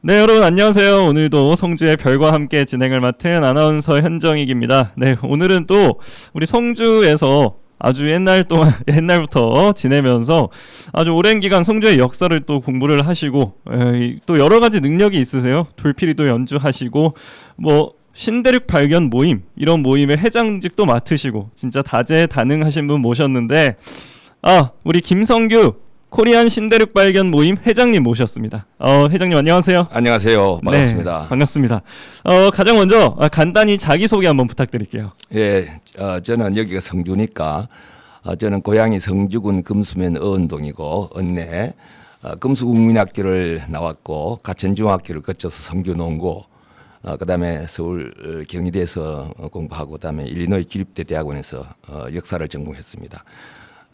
네, 여러분 안녕하세요. 오늘도 성주의 별과 함께 진행을 맡은 아나운서 현정익입니다. 네, 오늘은 또 우리 성주에서 아주 옛날부터 지내면서 아주 오랜 기간 성주의 역사를 또 공부를 하시고 또 여러 가지 능력이 있으세요. 돌피리도 연주하시고 뭐 신대륙 발견 모임 이런 모임의 회장직도 맡으시고 진짜 다재다능하신 분 모셨는데 우리 김성규 코리안 신대륙 발견 모임 회장님 모셨습니다. 회장님 안녕하세요. 안녕하세요. 반갑습니다. 네, 반갑습니다. 가장 먼저 간단히 자기소개 한번 부탁드릴게요. 예, 저는 여기가 성주니까 저는 고향이 성주군 금수면 어은동이고 읍내 금수국민학교를 나왔고 가천중학교를 거쳐서 성주농고 그다음에 서울 경희대에서 공부하고 그다음에 일리노이 기립대 대학원에서 역사를 전공했습니다.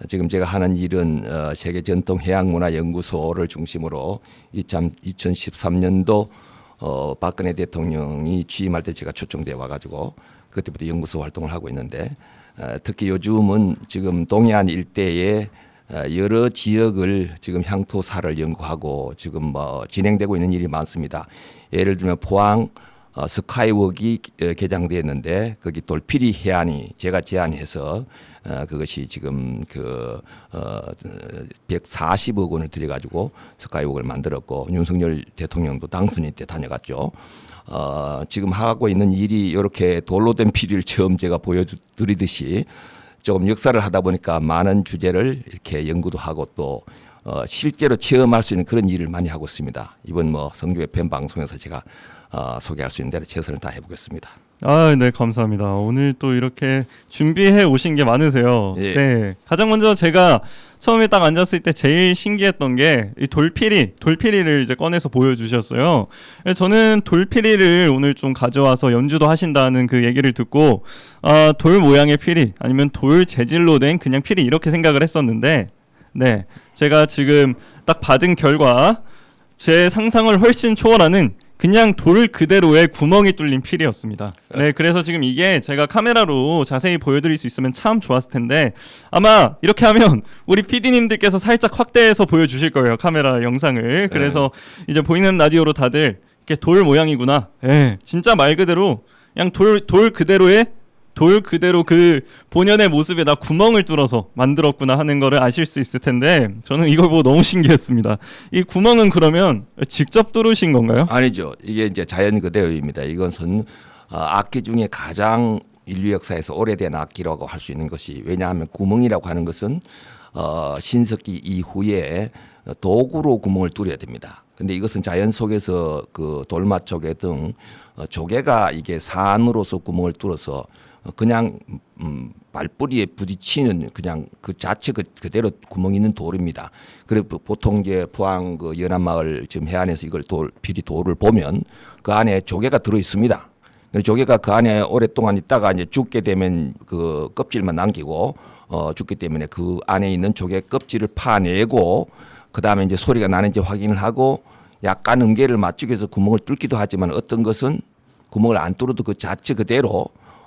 지금 제가 하는 일은 세계 전통 해양문화연구소를 중심으로 2013년도 박근혜 대통령이 취임할 때 제가 초청돼 와가지고 그때부터 연구소 활동을 하고 있는데 특히 요즘은 지금 동해안 일대에 여러 지역을 지금 향토사를 연구하고 지금 뭐 진행되고 있는 일이 많습니다. 예를 들면 포항 스카이웍이 개장되었는데 거기 돌피리 해안이 제가 제안해서 그것이 지금 140억 원을 들여가지고 스카이웍을 만들었고 윤석열 대통령도 당선인 때 다녀갔죠. 지금 하고 있는 일이 이렇게 돌로 된 피리를 처음 제가 보여드리듯이 조금 역사를 하다 보니까 많은 주제를 이렇게 연구도 하고 또 실제로 체험할 수 있는 그런 일을 많이 하고 있습니다. 이번 뭐 성주 FM 방송에서 제가 소개할 수 있는 대로 최선을 다해 보겠습니다. 네, 감사합니다. 오늘 또 이렇게 준비해 오신 게 많으세요. 예. 네, 가장 먼저 제가 처음에 딱 앉았을 때 제일 신기했던 게 이 돌피리를 이제 꺼내서 보여주셨어요. 저는 돌피리를 오늘 좀 가져와서 연주도 하신다는 그 얘기를 듣고 돌 모양의 피리 아니면 돌 재질로 된 그냥 피리 이렇게 생각을 했었는데 네, 제가 지금 딱 받은 결과 제 상상을 훨씬 초월하는 그냥 돌 그대로의 구멍이 뚫린 필이었습니다. 네, 그래서 지금 이게 제가 카메라로 자세히 보여드릴 수 있으면 참 좋았을 텐데 아마 이렇게 하면 우리 PD님들께서 살짝 확대해서 보여주실 거예요, 카메라 영상을. 그래서 이제 보이는 라디오로 다들 이렇게 돌 모양이구나. 네, 진짜 말 그대로 그냥 돌 그대로 그 본연의 모습에다 구멍을 뚫어서 만들었구나 하는 거를 아실 수 있을 텐데 저는 이걸 보고 너무 신기했습니다. 이 구멍은 그러면 직접 뚫으신 건가요? 아니죠. 이게 이제 자연 그대로입니다. 이것은 악기 중에 가장 인류 역사에서 오래된 악기라고 할 수 있는 것이 왜냐하면 구멍이라고 하는 것은 신석기 이후에 도구로 구멍을 뚫어야 됩니다. 근데 이것은 자연 속에서 그 돌맛 조개 등 조개가 이게 산으로서 구멍을 뚫어서 그냥 말뿌리에 부딪히는 그냥 그 자체 그대로 구멍이 있는 돌입니다. 그래 보통 이제 포항 그 연안마을 지금 해안에서 이걸 피리 돌을 보면 그 안에 조개가 들어 있습니다. 조개가 그 안에 오랫동안 있다가 이제 죽게 되면 그 껍질만 남기고 죽기 때문에 그 안에 있는 조개 껍질을 파내고 그 다음에 이제 소리가 나는지 확인을 하고 약간 음계를 맞추기 위해서 구멍을 뚫기도 하지만 어떤 것은 구멍을 안 뚫어도 그 자체 그대로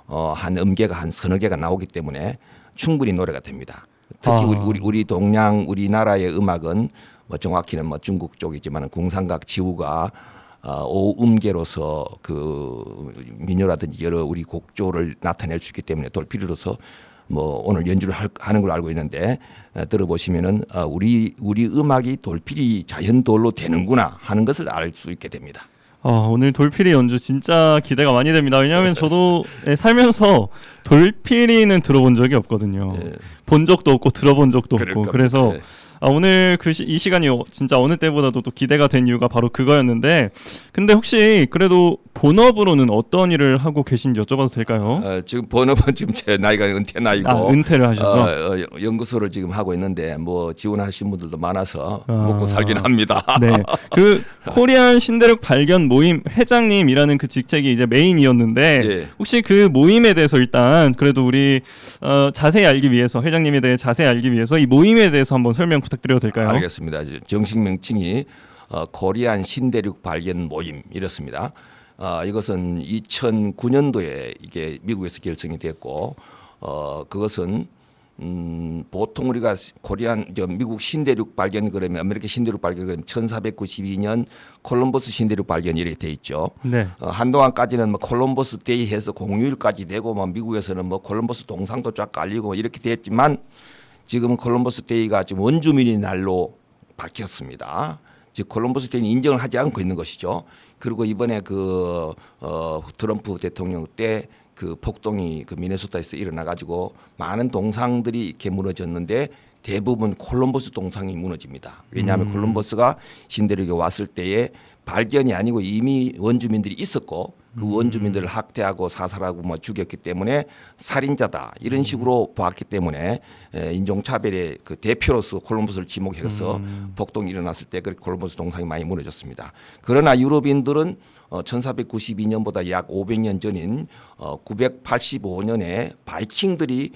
한 음계가 한 서너 개가 나오기 때문에 충분히 노래가 됩니다. 특히 우리 동양 우리나라의 음악은 뭐 정확히는 뭐 중국 쪽이지만 공상각 지우가 오음계로서 그 민요라든지 여러 우리 곡조를 나타낼 수 있기 때문에 돌피리로서 뭐 오늘 연주를 하는 걸로 알고 있는데 들어보시면은 우리 음악이 돌피리 자연돌로 되는구나 하는 것을 알 수 있게 됩니다. 오늘 돌피리 연주 진짜 기대가 많이 됩니다. 왜냐하면 저도 살면서 돌피리는 들어본 적이 없거든요. 본 적도 없고 들어본 적도 없고 그래서 오늘 이 시간이 진짜 어느 때보다도 또 기대가 된 이유가 바로 그거였는데 근데 혹시 그래도 본업으로는 어떤 일을 하고 계신지 여쭤봐도 될까요? 지금 본업은 지금 제 나이가 은퇴 나이고 은퇴를 하셔서 연구소를 지금 하고 있는데 뭐 지원하신 분들도 많아서 먹고 살긴 합니다. 네, 그 코리안 신대륙 발견 모임 회장님이라는 그 직책이 이제 메인이었는데 혹시 그 모임에 대해서 일단 그래도 우리 자세히 알기 위해서 회장님에 대해 자세히 알기 위해서 이 모임에 대해서 한번 설명 부탁드려도 될까요? 알겠습니다. 정식 명칭이 코리안 신대륙 발견 모임 이렇습니다. 이것은 2009년도에 이게 미국에서 결성이 됐고 그것은 보통 우리가 미국 신대륙 발견 그러면 아메리카 신대륙 발견 그러면 1492년 콜럼버스 신대륙 발견 이렇게 돼 있죠. 네. 한동안까지는 뭐 콜럼버스 데이 해서 공휴일까지 되고 뭐 미국에서는 뭐 콜럼버스 동상도 쫙 깔리고 이렇게 됐지만 지금은 콜럼버스 데이가 지금 원주민의 날로 바뀌었습니다. 즉 콜럼버스 데이는 인정을 하지 않고 있는 것이죠. 그리고 이번에 트럼프 대통령 때 그 폭동이 그 미네소타에서 일어나 가지고 많은 동상들이 이렇게 무너졌는데 대부분 콜럼버스 동상이 무너집니다. 왜냐하면 콜럼버스가 신대륙에 왔을 때에 발견이 아니고 이미 원주민들이 있었고 그 원주민들을 학대하고 사살하고 뭐 죽였기 때문에 살인자다 이런 식으로 보았기 때문에 인종차별의 그 대표로서 콜럼버스를 지목해서 폭동이 일어났을 때 그렇게 콜럼버스 동상이 많이 무너졌습니다. 그러나 유럽인들은 1492년보다 약 500년 전인 985년에 바이킹들이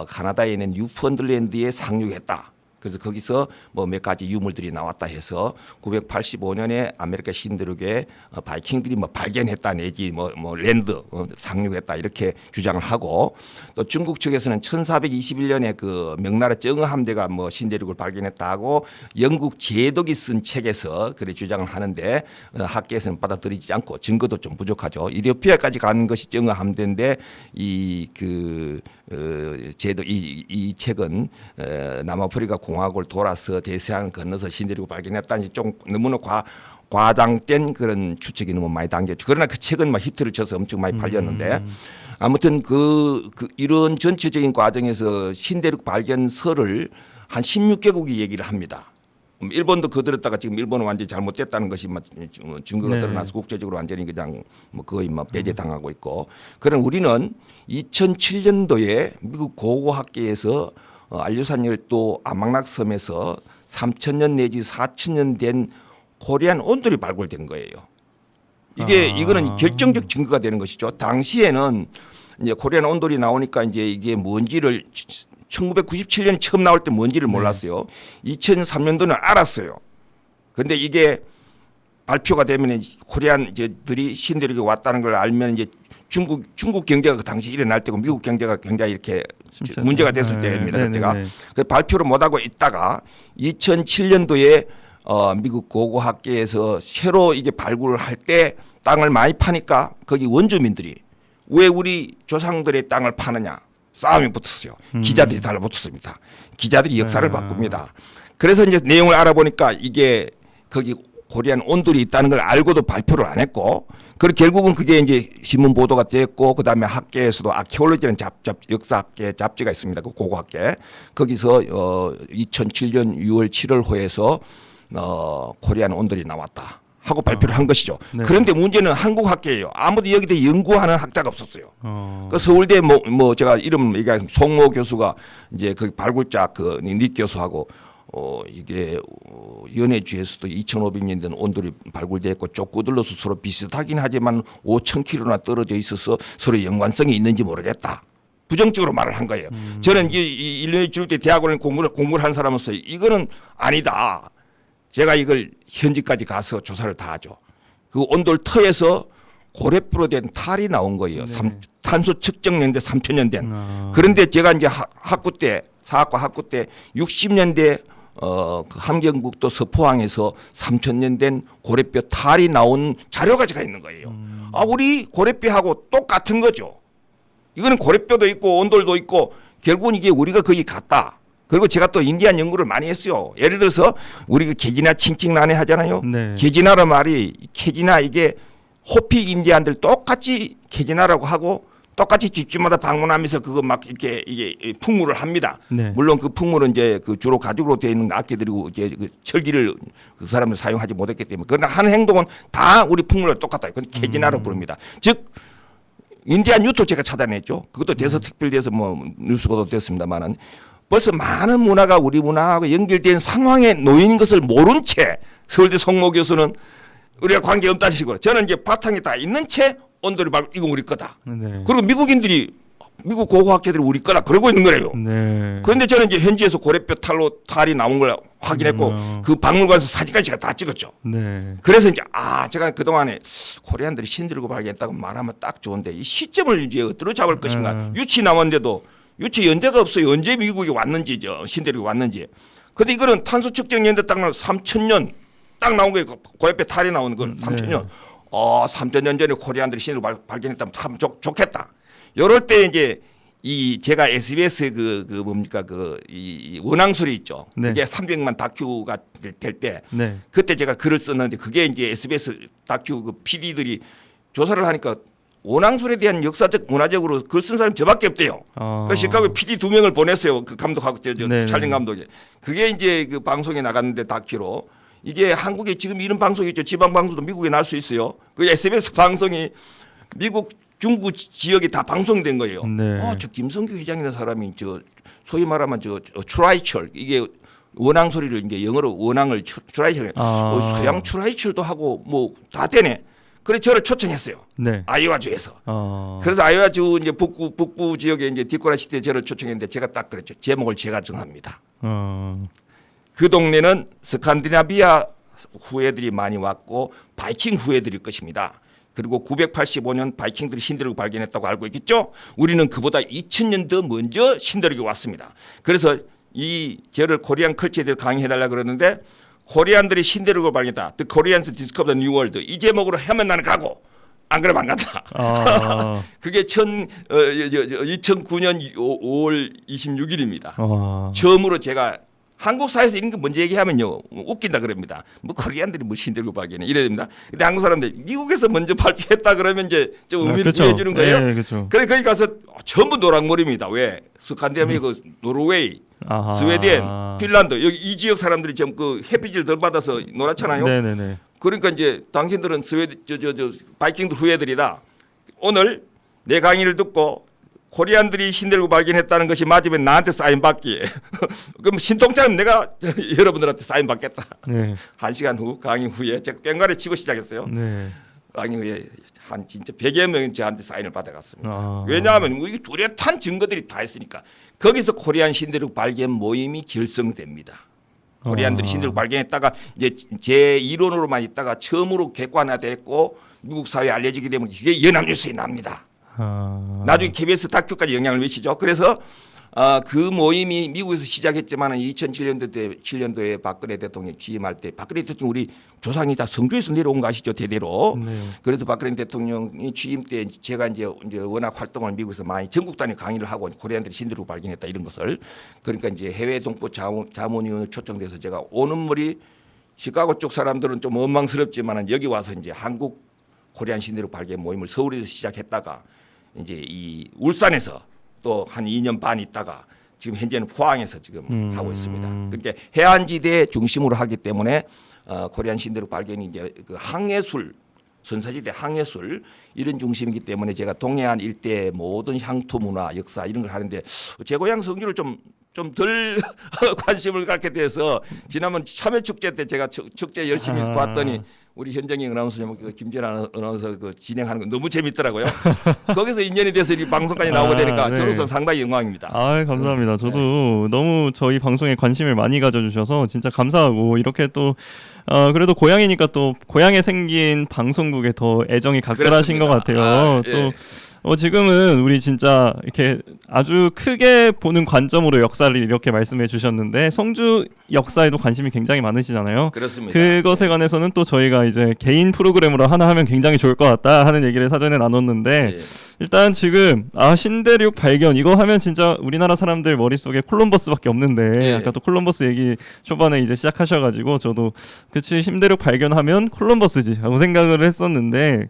카나다에 있는 뉴펀들랜드에 상륙했다. 그래서 거기서 뭐 몇 가지 유물들이 나왔다 해서 985년에 아메리카 신대륙에 바이킹들이 뭐 발견했다 내지 뭐 랜드 상륙했다 이렇게 주장을 하고 또 중국 측에서는 1421년에 그 명나라 정의 함대가 뭐 신대륙을 발견했다고 영국 제독이 쓴 책에서 그래 주장을 하는데 학계에서는 받아들이지 않고 증거도 좀 부족하죠. 이디오피아까지 가는 것이 정의 함대인데 이 책은 남아프리카 공화국을 돌아서 대서양을 건너서 신대륙을 발견했다니 좀 너무나 과장된 그런 추측이 너무 많이 담겼죠. 그러나 그 책은 막 히트를 쳐서 엄청 많이 팔렸는데 아무튼 이런 전체적인 과정에서 신대륙 발견설을 한 16개국이 얘기를 합니다. 일본도 거들었다가 지금 일본은 완전히 잘못됐다는 것이 증거가 드러나서 국제적으로 완전히 그냥 거의 배제당하고 있고. 그럼 우리는 2007년도에 미국 고고학계에서 안류산 열도 아망락섬에서 3,000년 내지 4,000년 된 코리안 온돌이 발굴된 거예요. 이거는 결정적 증거가 되는 것이죠. 당시에는 이제 코리안 온돌이 나오니까 이제 이게 뭔지를 1997년에 처음 나올 때 뭔지를 몰랐어요. 2003년도는 알았어요. 그런데 이게 발표가 되면 코리안들이 신대륙에 왔다는 걸 알면 이제 중국 경제가 그 당시 일어날 때고 미국 경제가 굉장히 이렇게 문제가 됐을 때입니다. 그때가 그 발표를 못하고 있다가 2007년도에 미국 고고학계에서 새로 이게 발굴을 할 때 땅을 많이 파니까 거기 원주민들이 왜 우리 조상들의 땅을 파느냐 싸움이 붙었어요. 기자들이 달라붙었습니다. 기자들이 역사를 바꿉니다. 그래서 이제 내용을 알아보니까 이게 거기 코리안 온돌이 있다는 걸 알고도 발표를 안 했고, 그리고 결국은 그게 이제 신문 보도가 됐고, 그 다음에 학계에서도 아키올로지라는 역사학계 잡지가 있습니다. 그 고고학계. 거기서 2007년 6월 7월호에서 코리안 온돌이 나왔다 하고 발표를 한 것이죠. 네. 그런데 문제는 한국 학계예요. 아무도 여기에 대해 연구하는 학자가 없었어요. 그 서울대 제가 이름 얘기하면 송모 교수가 이제 그 발굴자 닉 교수하고 이게 연해주에서도 2,500년 된 온돌이 발굴됐고 쪼꾸들러서 서로 비슷하긴 하지만 5,000km나 떨어져 있어서 서로 연관성이 있는지 모르겠다. 부정적으로 말을 한 거예요. 저는 이 일년에 줄 때 대학원을 공부를 한 사람으로서 이거는 아니다. 제가 이걸 현지까지 가서 조사를 다 하죠. 그 온돌 터에서 고래뼈로 된 탈이 나온 거예요. 네. 탄소 측정 연대 3,000년 된. 그런데 제가 이제 사학과 학부 때 60년대 그 함경북도 서포항에서 3,000년 된 고래뼈 탈이 나온 자료가 제가 있는 거예요. 우리 고래뼈하고 똑같은 거죠. 이거는 고래뼈도 있고 온돌도 있고 결국은 이게 우리가 거기 갔다. 그리고 제가 또 인디안 연구를 많이 했어요. 예를 들어서 우리 개지나 칭칭나네 하잖아요. 네. 개지나라 말이 개지나 이게 호피 인디안들 똑같이 개지나라고 하고 똑같이 집집마다 방문하면서 그거 막 이렇게 이게 풍물을 합니다. 네. 물론 그 풍물은 이제 그 주로 가죽으로 되어 있는 악기들이고 이제 그 철기를 그 사람들 사용하지 못했기 때문에 그러나 하는 행동은 다 우리 풍물과 똑같다. 그건 개지나라고 부릅니다. 즉 인디안 유토 제가 찾아냈죠. 그것도 대서특필돼서 뉴스 보도됐습니다만은 벌써 많은 문화가 우리 문화하고 연결된 상황에 놓인 것을 모른 채 서울대 송모 교수는 우리가 관계없다는 식으로 저는 이제 바탕에 다 있는 채 온돌이 이거 우리 거다. 네. 그리고 미국 고고학계들이 우리 거다 그러고 있는 거예요. 네. 그런데 저는 이제 현지에서 고래뼈 탈이 나온 걸 확인했고 그 박물관에서 사진까지 제가 다 찍었죠. 네. 그래서 이제 제가 그동안에 코리안들이 신들고 발견했다고 말하면 딱 좋은데 이 시점을 이제 어디로 잡을 것인가. 유치 남았는데도 유체 연대가 없어요. 언제 미국이 왔는지죠. 신대륙이 왔는지. 근데 이거는 탄소 측정 연대 딱 나온 3,000년 딱 나온 거예요. 그 옆에 탈이 나오는 건 3,000년. 3,000년 전에 코리안들이 신대륙을 발견했다면 참 좋겠다. 이럴 때 이제 이 제가 SBS 그 뭡니까 이 원앙술이 있죠. 네. 그게 300만 다큐가 될 때 네. 그때 제가 글을 썼는데 그게 이제 SBS 다큐 그 PD들이 조사를 하니까 원앙술에 대한 역사적 문화적으로 글 쓴 사람이 저밖에 없대요. 그래서 시카고에 PD 2명을 보냈어요. 그 감독하고 촬영 감독이. 그게 이제 그 방송에 나갔는데 다큐로 이게 한국에 지금 이런 방송이 있죠. 지방 방송도 미국에 날 수 있어요. 그 SBS 방송이 미국 중부 지역이 다 방송된 거예요. 네. 저 김성규 회장이라는 사람이 저 소위 말하면 저 트라이철 이게 원앙 소리를 이제 영어로 원앙을 트라이철 서양 트라이철도 하고 뭐 다 되네. 그래 저를 초청했어요. 네. 아이오와주에서. 그래서 아이오와주 이제 북부 지역에 이제 디코라 시티에 저를 초청했는데 제가 딱 그랬죠. 제목을 제가 정합니다. 그 동네는 스칸디나비아 후예들이 많이 왔고 바이킹 후예들일 것입니다. 그리고 985년 바이킹들이 신대륙을 발견했다고 알고 있겠죠. 우리는 그보다 2000년 더 먼저 신대륙에 왔습니다. 그래서 이 저를 코리안 컬처에 대해서 강의해달라 그러는데 코리안들이 신대륙을 발견했다. The Koreans discovered the New World. 이 제목으로 하면 나는 가고 안 그러면 안 간다. 그게 2009년 5월 26일입니다. 처음으로 제가 한국 사회에서 이런 거 먼저 얘기하면요 웃긴다 그럽니다. 뭐 코리안들이 뭐 신대륙 발견해 이래야 됩니다. 근데 한국 사람들 미국에서 먼저 발표했다 그러면 이제 좀 의미를 부여해 주는 거예요. 네, 그렇죠. 그래 거기 가서 전부 노랑머리입니다. 왜? 스칸디나비아 그 노르웨이, 스웨덴, 핀란드 여기 이 지역 사람들이 지금 그 햇빛을 덜 받아서 노랗잖아요. 네네네. 그러니까 이제 당신들은 스웨덴 저 바이킹들 후예들이다. 오늘 내 강의를 듣고 코리안들이 신대륙을 발견했다는 것이 맞으면 나한테 사인 받기. 그럼 신통장은 내가 여러분들한테 사인 받겠다. 네. 1시간 후 강의 후에 제가 꽹과를 치고 시작했어요. 네. 강의 후에 한 진짜 100여 명이 저한테 사인을 받아갔습니다. 왜냐하면 이 뚜렷한 증거들이 다 있으니까. 거기서 코리안 신대륙 발견 모임이 결성됩니다. 코리안들이 신대륙 발견했다가 이제 제 이론으로만 있다가 처음으로 객관화됐고 미국 사회에 알려지게 되면 이게 연합뉴스에 납니다. 나중에 KBS 다큐까지 영향을 미치죠. 그래서 그 모임이 미국에서 시작했지만 2007년도에 박근혜 대통령이 취임할 때 박근혜 대통령 우리 조상이 다 성주에서 내려온 거 아시죠 대대로. 네. 그래서 박근혜 대통령이 취임 때 제가 이제 워낙 활동을 미국에서 많이 전국 단위 강의를 하고 코리안들이 신대륙을 발견했다 이런 것을 그러니까 이제 해외 동포 자문위원을 초청돼서 제가 오는 머리 시카고 쪽 사람들은 좀 원망스럽지만 여기 와서 이제 한국 코리안 신대륙 발견 모임을 서울에서 시작했다가 이제 이 울산에서 또 한 2년 반 있다가 지금 현재는 포항에서 지금 하고 있습니다. 그러니까 해안지대 중심으로 하기 때문에 코리안 신대륙 발견이 이제 그 항해술 선사시대 항해술 이런 중심이기 때문에 제가 동해안 일대 모든 향토 문화 역사 이런 걸 하는데 제 고향 성주를 좀 덜 관심을 갖게 돼서 지난번 참여축제 때 제가 축제 열심히 봤더니 우리 현정희 아나운서님, 김재란 아나운서 그 진행하는 거 너무 재밌더라고요. 거기서 인연이 돼서 이 방송까지 나오게 되니까 네. 저로서는 상당히 영광입니다. 감사합니다. 저도 너무 저희 방송에 관심을 많이 가져주셔서 진짜 감사하고 이렇게 또 그래도 고향이니까 또 고향에 생긴 방송국에 더 애정이 각별하신 것 같아요. 또 지금은 우리 진짜 이렇게 아주 크게 보는 관점으로 역사를 이렇게 말씀해 주셨는데 성주 역사에도 관심이 굉장히 많으시잖아요. 그렇습니다. 그것에 관해서는 또 저희가 이제 개인 프로그램으로 하나 하면 굉장히 좋을 것 같다 하는 얘기를 사전에 나눴는데 일단 지금 신대륙 발견 이거 하면 진짜 우리나라 사람들 머릿속에 콜럼버스밖에 없는데 아까 또 콜럼버스 얘기 초반에 이제 시작하셔가지고 저도 그치 신대륙 발견하면 콜럼버스지 하고 생각을 했었는데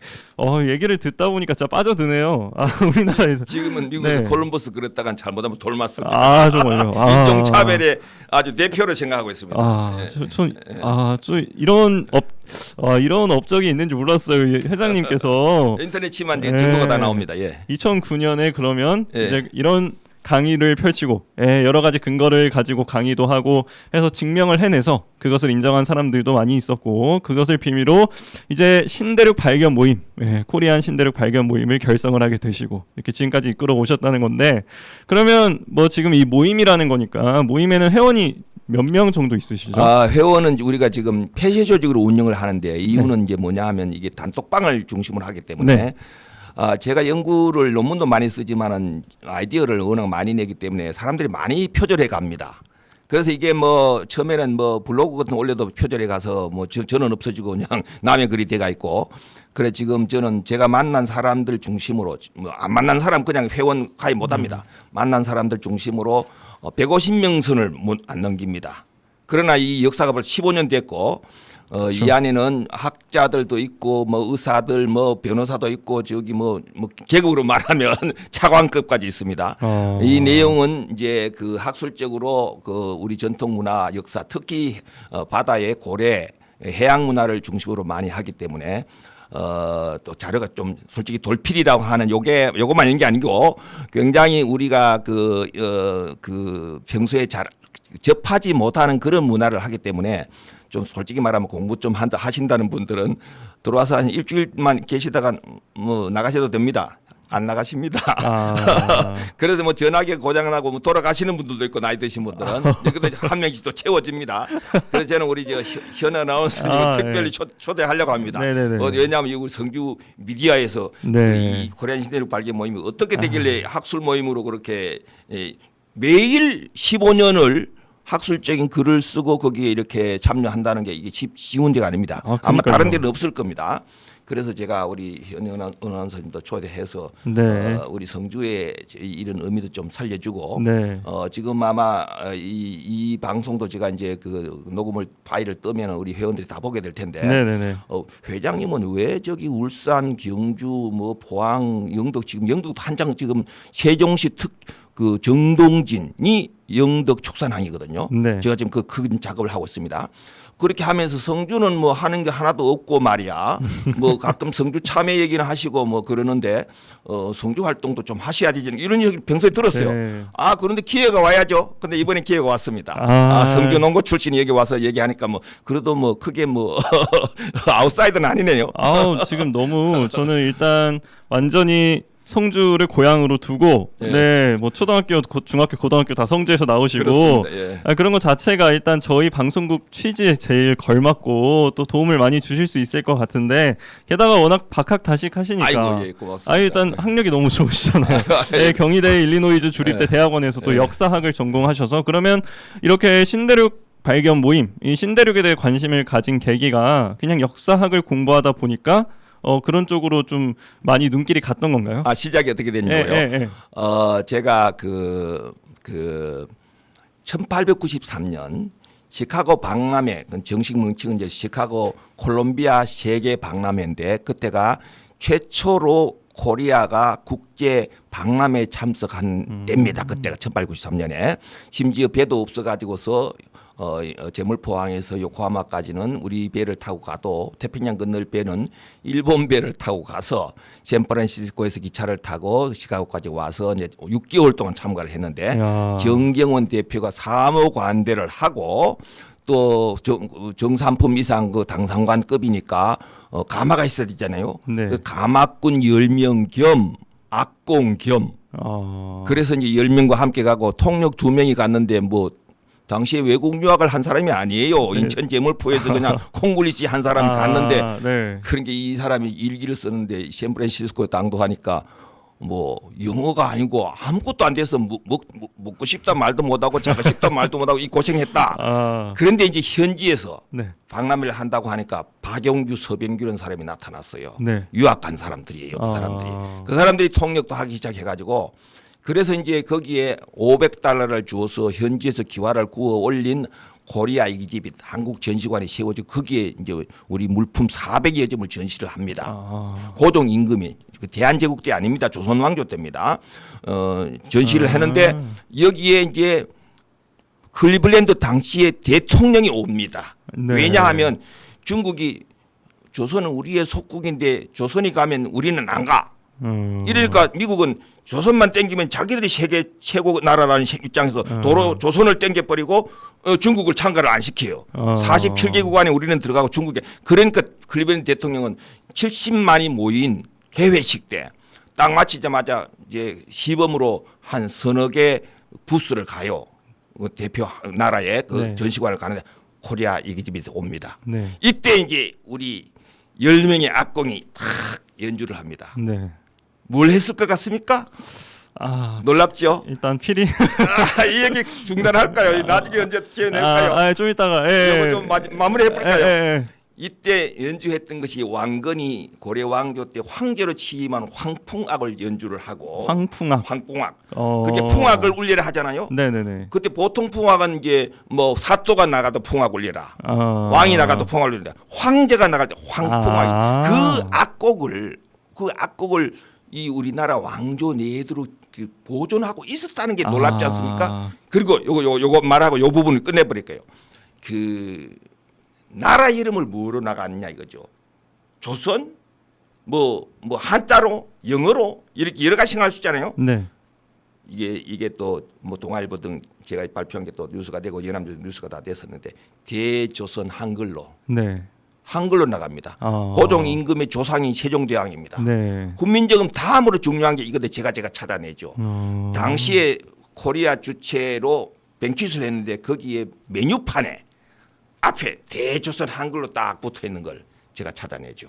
얘기를 듣다 보니까 진짜 빠져드네요. 우리나라에서 지금은 미국에서 콜럼버스 그랬다간 잘못하면 돌맞습니다. 정말요. 인종차별의 아주 대표로 생각하고 있습니다. 이런 업적이 있는지 몰랐어요. 회장님께서 인터넷 치면 이제 정보가 다 나옵니다. 2009년에 그러면 이제 이런 강의를 펼치고 여러 가지 근거를 가지고 강의도 하고 해서 증명을 해내서 그것을 인정한 사람들도 많이 있었고 그것을 빌미로 이제 신대륙 발견 모임 코리안 신대륙 발견 모임을 결성을 하게 되시고 이렇게 지금까지 이끌어 오셨다는 건데 그러면 뭐 지금 이 모임이라는 거니까 모임에는 회원이 몇 명 정도 있으시죠? 회원은 우리가 지금 폐쇄 조직으로 운영을 하는데 이유는 이제 뭐냐 하면 이게 단톡방을 중심으로 하기 때문에 제가 연구를 논문도 많이 쓰지만은 아이디어를 워낙 많이 내기 때문에 사람들이 많이 표절해 갑니다. 그래서 이게 뭐 처음에는 뭐 블로그 같은 거 올려도 표절해 가서 뭐 저는 없어지고 그냥 남의 글이 돼가 있고 그래 지금 저는 제가 만난 사람들 중심으로 뭐 안 만난 사람 그냥 회원 가입 못 합니다. 만난 사람들 중심으로 150명 선을 안 넘깁니다. 그러나 이 역사가 벌써 15년 됐고 그렇죠. 이 안에는 학자들도 있고 뭐 의사들 뭐 변호사도 있고 저기 뭐 계급으로 말하면 차관급까지 있습니다. 이 내용은 이제 그 학술적으로 그 우리 전통 문화 역사 특히 바다의 고래 해양 문화를 중심으로 많이 하기 때문에 또 자료가 좀 솔직히 돌필이라고 하는 요거만 있는 게 아니고 굉장히 우리가 그 평소에 잘 접하지 못하는 그런 문화를 하기 때문에 좀 솔직히 말하면 공부 좀 하신다는 분들은 들어와서 한 일주일만 계시다가 뭐 나가셔도 됩니다. 안 나가십니다. 그래도 뭐 전화기 고장나고 뭐 돌아가시는 분들도 있고 나이 드신 분들은 그래도 한 명씩 또 채워집니다. 그래서 저는 우리 현 아나운서님을 특별히 초대하려고 합니다. 왜냐하면 우리 성주 미디어에서 이 코리안 신대륙 발견 모임이 어떻게 되길래 학술 모임으로 그렇게 매일 15년을 학술적인 글을 쓰고 거기에 이렇게 참여한다는 게 이게 쉬운 데가 아닙니다. 아마 다른 데는 없을 겁니다. 그래서 제가 우리 현 아나운서님도 초대해서 우리 성주의 이런 의미도 좀 살려주고 지금 아마 이 방송도 제가 이제 그 녹음을 파일을 뜨면 우리 회원들이 다 보게 될 텐데 회장님은 왜 저기 울산, 경주, 뭐 포항, 영덕 지금 영덕도 한 장 지금 세종시 그 정동진이 영덕 축산항이거든요. 제가 지금 그 큰 작업을 하고 있습니다. 그렇게 하면서 성주는 뭐 하는 게 하나도 없고 말이야. 뭐 가끔 성주 참여 얘기는 하시고 뭐 그러는데 성주 활동도 좀 하셔야 되지 이런 얘기 평소에 들었어요. 그런데 기회가 와야죠. 근데 이번에 기회가 왔습니다. 성주 농고 출신이 여기 와서 얘기하니까 뭐 그래도 뭐 크게 뭐 아웃사이더는 아니네요. 지금 너무 저는 일단 완전히 성주를 고향으로 두고 뭐 초등학교, 중학교, 고등학교 다 성주에서 나오시고 그런 것 자체가 일단 저희 방송국 취지에 제일 걸맞고 또 도움을 많이 주실 수 있을 것 같은데 게다가 워낙 박학다식 하시니까 일단 학력이 너무 좋으시잖아요. 경희대 일리노이즈 주립대 대학원에서 또 역사학을 전공하셔서 그러면 이렇게 신대륙 발견 모임, 이 신대륙에 대해 관심을 가진 계기가 그냥 역사학을 공부하다 보니까 그런 쪽으로 좀 많이 눈길이 갔던 건가요? 시작이 어떻게 됐냐고요? 제가 그 1893년 시카고 박람회, 정식 명칭은 이제 시카고 콜롬비아 세계 박람회인데 그때가 최초로 코리아가 국제 박람회에 참석한 때입니다. 그때가 1893년에 심지어 배도 없어가지고서 제물포항에서 요코하마까지는 우리 배를 타고 가도 태평양 건널 배는 일본 배를 타고 가서 샌프란시스코에서 기차를 타고 시카고까지 와서 이제 6개월 동안 참가를 했는데 정경원 대표가 사무관대를 하고 또 정산품 이상 그 당상관급이니까 가마가 있어야 되잖아요. 그 가마꾼 10명 겸 악공 겸 그래서 이제 10명과 함께 가고 통역 2명이 갔는데 뭐 당시에 외국 유학을 한 사람이 아니에요. 인천 제물포에서 그냥 콩글리시 한 사람이 갔는데 그러니까 이 사람이 일기를 쓰는데 샌프란시스코에 당도하니까 뭐 영어가 아니고 아무것도 안 돼서 먹고 싶다 말도 못하고 자고 싶다 말도 못하고 이 고생했다. 그런데 이제 현지에서 박람회를 한다고 하니까 박영규, 서병규라는 사람이 나타났어요. 유학 간 사람들이에요. 그 사람들이 통역도 하기 시작해가지고 그래서 이제 거기에 $500를 주어서 현지에서 기와를 구워 올린 코리아 이기집이 한국 전시관에 세워지고 거기에 이제 우리 물품 400여 점을 전시를 합니다. 고종 임금이 대한제국 때 아닙니다. 조선 왕조 때입니다. 전시를 했는데 여기에 이제 클리블랜드 당시의 대통령이 옵니다. 왜냐하면 중국이 조선은 우리의 속국인데 조선이 가면 우리는 안 가. 이러니까 미국은 조선만 땡기면 자기들이 세계 최고 나라라는 입장에서 도로 조선을 땡겨버리고 중국을 참가를 안 시켜요. 47개국 안에 우리는 들어가고 중국에. 그러니까 클리블랜드 대통령은 70만이 모인 개회식 때 딱 마치자마자 이제 시범으로 한 서너 개 부스를 가요. 대표 나라의 그 전시관을 가는데 코리아 이기집이 옵니다. 이때 이제 우리 10명의 악공이 탁 연주를 합니다. 뭘 했을 것 같습니까? 아, 놀랍죠? 일단 피리. 이 얘기 중단할까요? 나중에 언제 기회 낼까요? 좀 이따가. 예. 이거 좀 마무리해 볼까요? 예. 이때 연주했던 것이 왕건이 고려 왕조 때 황제로 취임한 황풍악을 연주를 하고 황풍악. 황풍악. 그게 풍악을 울리라 하잖아요. 네네네. 그때 보통 풍악은 이제 뭐 사또가 나가도 풍악 울리라. 왕이 나가도 풍악 울리라. 황제가 나갈 때 황풍악. 그 악곡을 이 우리나라 왕조 내도록 보존하고 있었다는 게 놀랍지 않습니까? 그리고 요거 말하고 요 부분을 끝내버릴게요. 그 나라 이름을 뭐로 나갔냐 이거죠. 조선 뭐 한자로 영어로 이렇게 여러 가지 생각할 수 있잖아요. 네. 이게 또 뭐 동아일보 등 제가 발표한 게 또 뉴스가 되고 연합뉴스 뉴스가 다 됐었는데 대조선 한글로 네. 한글로 나갑니다. 고종 임금의 조상이 세종대왕입니다. 네. 훈민정음 다음으로 중요한 게 이건데 제가 찾아내죠. 당시에 코리아 주체로 뱅키스를 했는데 거기에 메뉴판에 앞에 대조선 한글로 딱 붙어 있는 걸 제가 찾아내죠.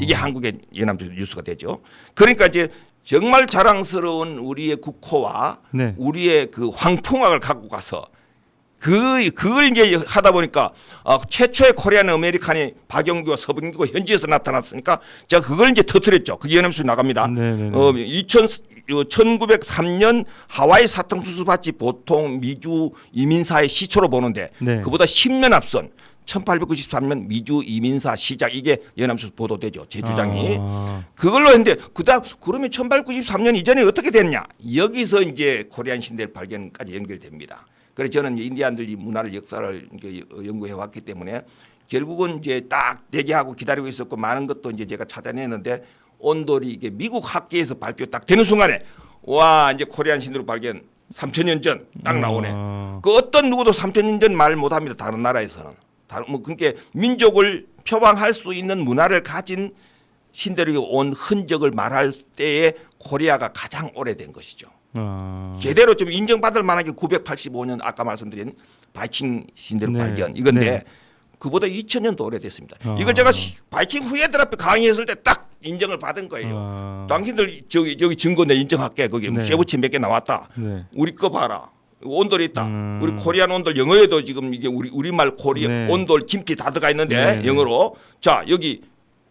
이게 한국의 연합뉴스 뉴스가 되죠. 그러니까 이제 정말 자랑스러운 우리의 국호와 네. 우리의 그 황풍악을 갖고 가서 그걸 이제 하다 보니까 최초의 코리안 아메리칸이 박영규와 서bun기가 현지에서 나타났으니까 제가 그걸 이제 터뜨렸죠. 그게 연합뉴스 나갑니다. 1903년 하와이 사탕 수수밭이 보통 미주 이민사의 시초로 보는데 네. 그보다 10년 앞선 1893년 미주 이민사 시작 이게 연합뉴스 보도되죠. 제 주장이. 그걸로 했는데 그러면 1893년 이전에 어떻게 됐냐. 여기서 이제 코리안 신대 발견까지 연결됩니다. 그래서 저는 인디안들 이 문화를 역사를 연구해 왔기 때문에 결국은 이제 딱 대기하고 기다리고 있었고 많은 것도 이제 제가 찾아냈는데 온돌이 이게 미국 학계에서 발표 딱 되는 순간에 와 이제 코리안 신대로 발견 3,000년 전 딱 나오네. 그 어떤 누구도 3,000년 전 말 못합니다. 다른 나라에서는. 그러니까 민족을 표방할 수 있는 문화를 가진 신대륙에 온 흔적을 말할 때에 코리아가 가장 오래된 것이죠. 제대로 좀 인정받을 만한 게 985년 아까 말씀드린 바이킹 신대륙 네. 발견 이건데 네. 그보다 2000년도 오래됐습니다. 이걸 제가 바이킹 후예들 앞에 강의했을 때 딱 인정을 받은 거예요. 당신들 여기 증거 내 인정할게. 거기 네. 쇠붙이 몇 개 나왔다. 네. 우리 거 봐라. 온돌이 있다. 우리 코리안 온돌 영어에도 지금 이게 우리말 코리아 네. 온돌 김치 다 들어가 있는데 네. 영어로 자 여기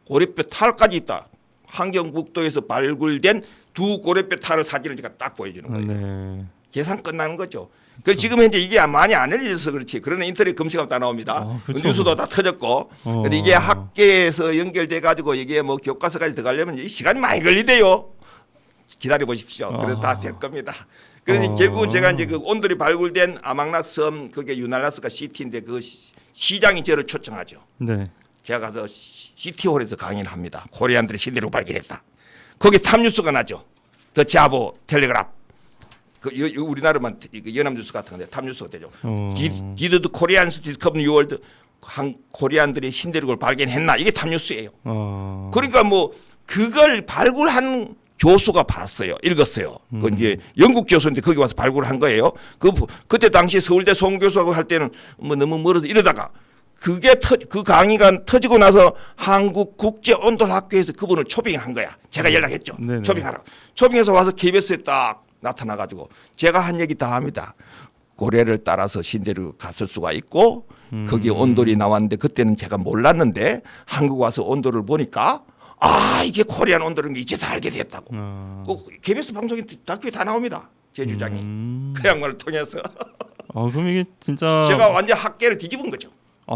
고래뼈 탈까지 있다. 환경북도에서 발굴된 두 고래뼈 탈을 사진을 제가 딱 보여주는 거예요. 네. 계산 끝나는 거죠. 그래서 지금 현재 이게 많이 안 알려져서 그렇지. 그러나 인터넷 검색하면 다 나옵니다. 그렇죠. 뉴스도 다 터졌고. 근데 이게 학계에서 연결돼 가지고 이게 뭐 교과서까지 들어가려면 이 시간이 많이 걸리대요. 기다려 보십시오. 그래서 다 될 겁니다. 그래서 결국은 제가 이제 그 온돌이 발굴된 아망락섬 그게 유날라스가 시티인데 그 시장이 저를 초청하죠. 네. 제가 가서 시티홀에서 강의를 합니다. 코리안들이 신대륙 발견했다. 거기 탑뉴스가 나죠. 더 자보 텔레그랍. 그 우리나라만 연합뉴스 같은 건데 탑뉴스가 되죠. Did the Koreans discover New World? 코리안들이 신대륙을 발견했나? 이게 탑뉴스예요. 그러니까 뭐 그걸 발굴한 교수가 봤어요. 읽었어요. 그 이제 영국 교수인데 거기 와서 발굴한 거예요. 그때 당시 서울대 송 교수하고 할 때는 뭐 너무 멀어서 이러다가 그 강의가 터지고 나서 한국 국제 온돌 학교에서 그분을 초빙한 거야. 제가 연락했죠. 네네. 초빙하라고. 초빙해서 와서 KBS에 딱 나타나 가지고 제가 한 얘기 다 합니다. 고래를 따라서 신대륙 갔을 수가 있고 거기 온돌이 나왔는데 그때는 제가 몰랐는데 한국 와서 온돌을 보니까 이게 코리안 온돌인 게 이제서 알게 됐다고. 그 KBS 방송에 다큐에 다 나옵니다. 제 주장이. 그 양반을 통해서. 그럼 이게 진짜 제가 완전 학계를 뒤집은 거죠.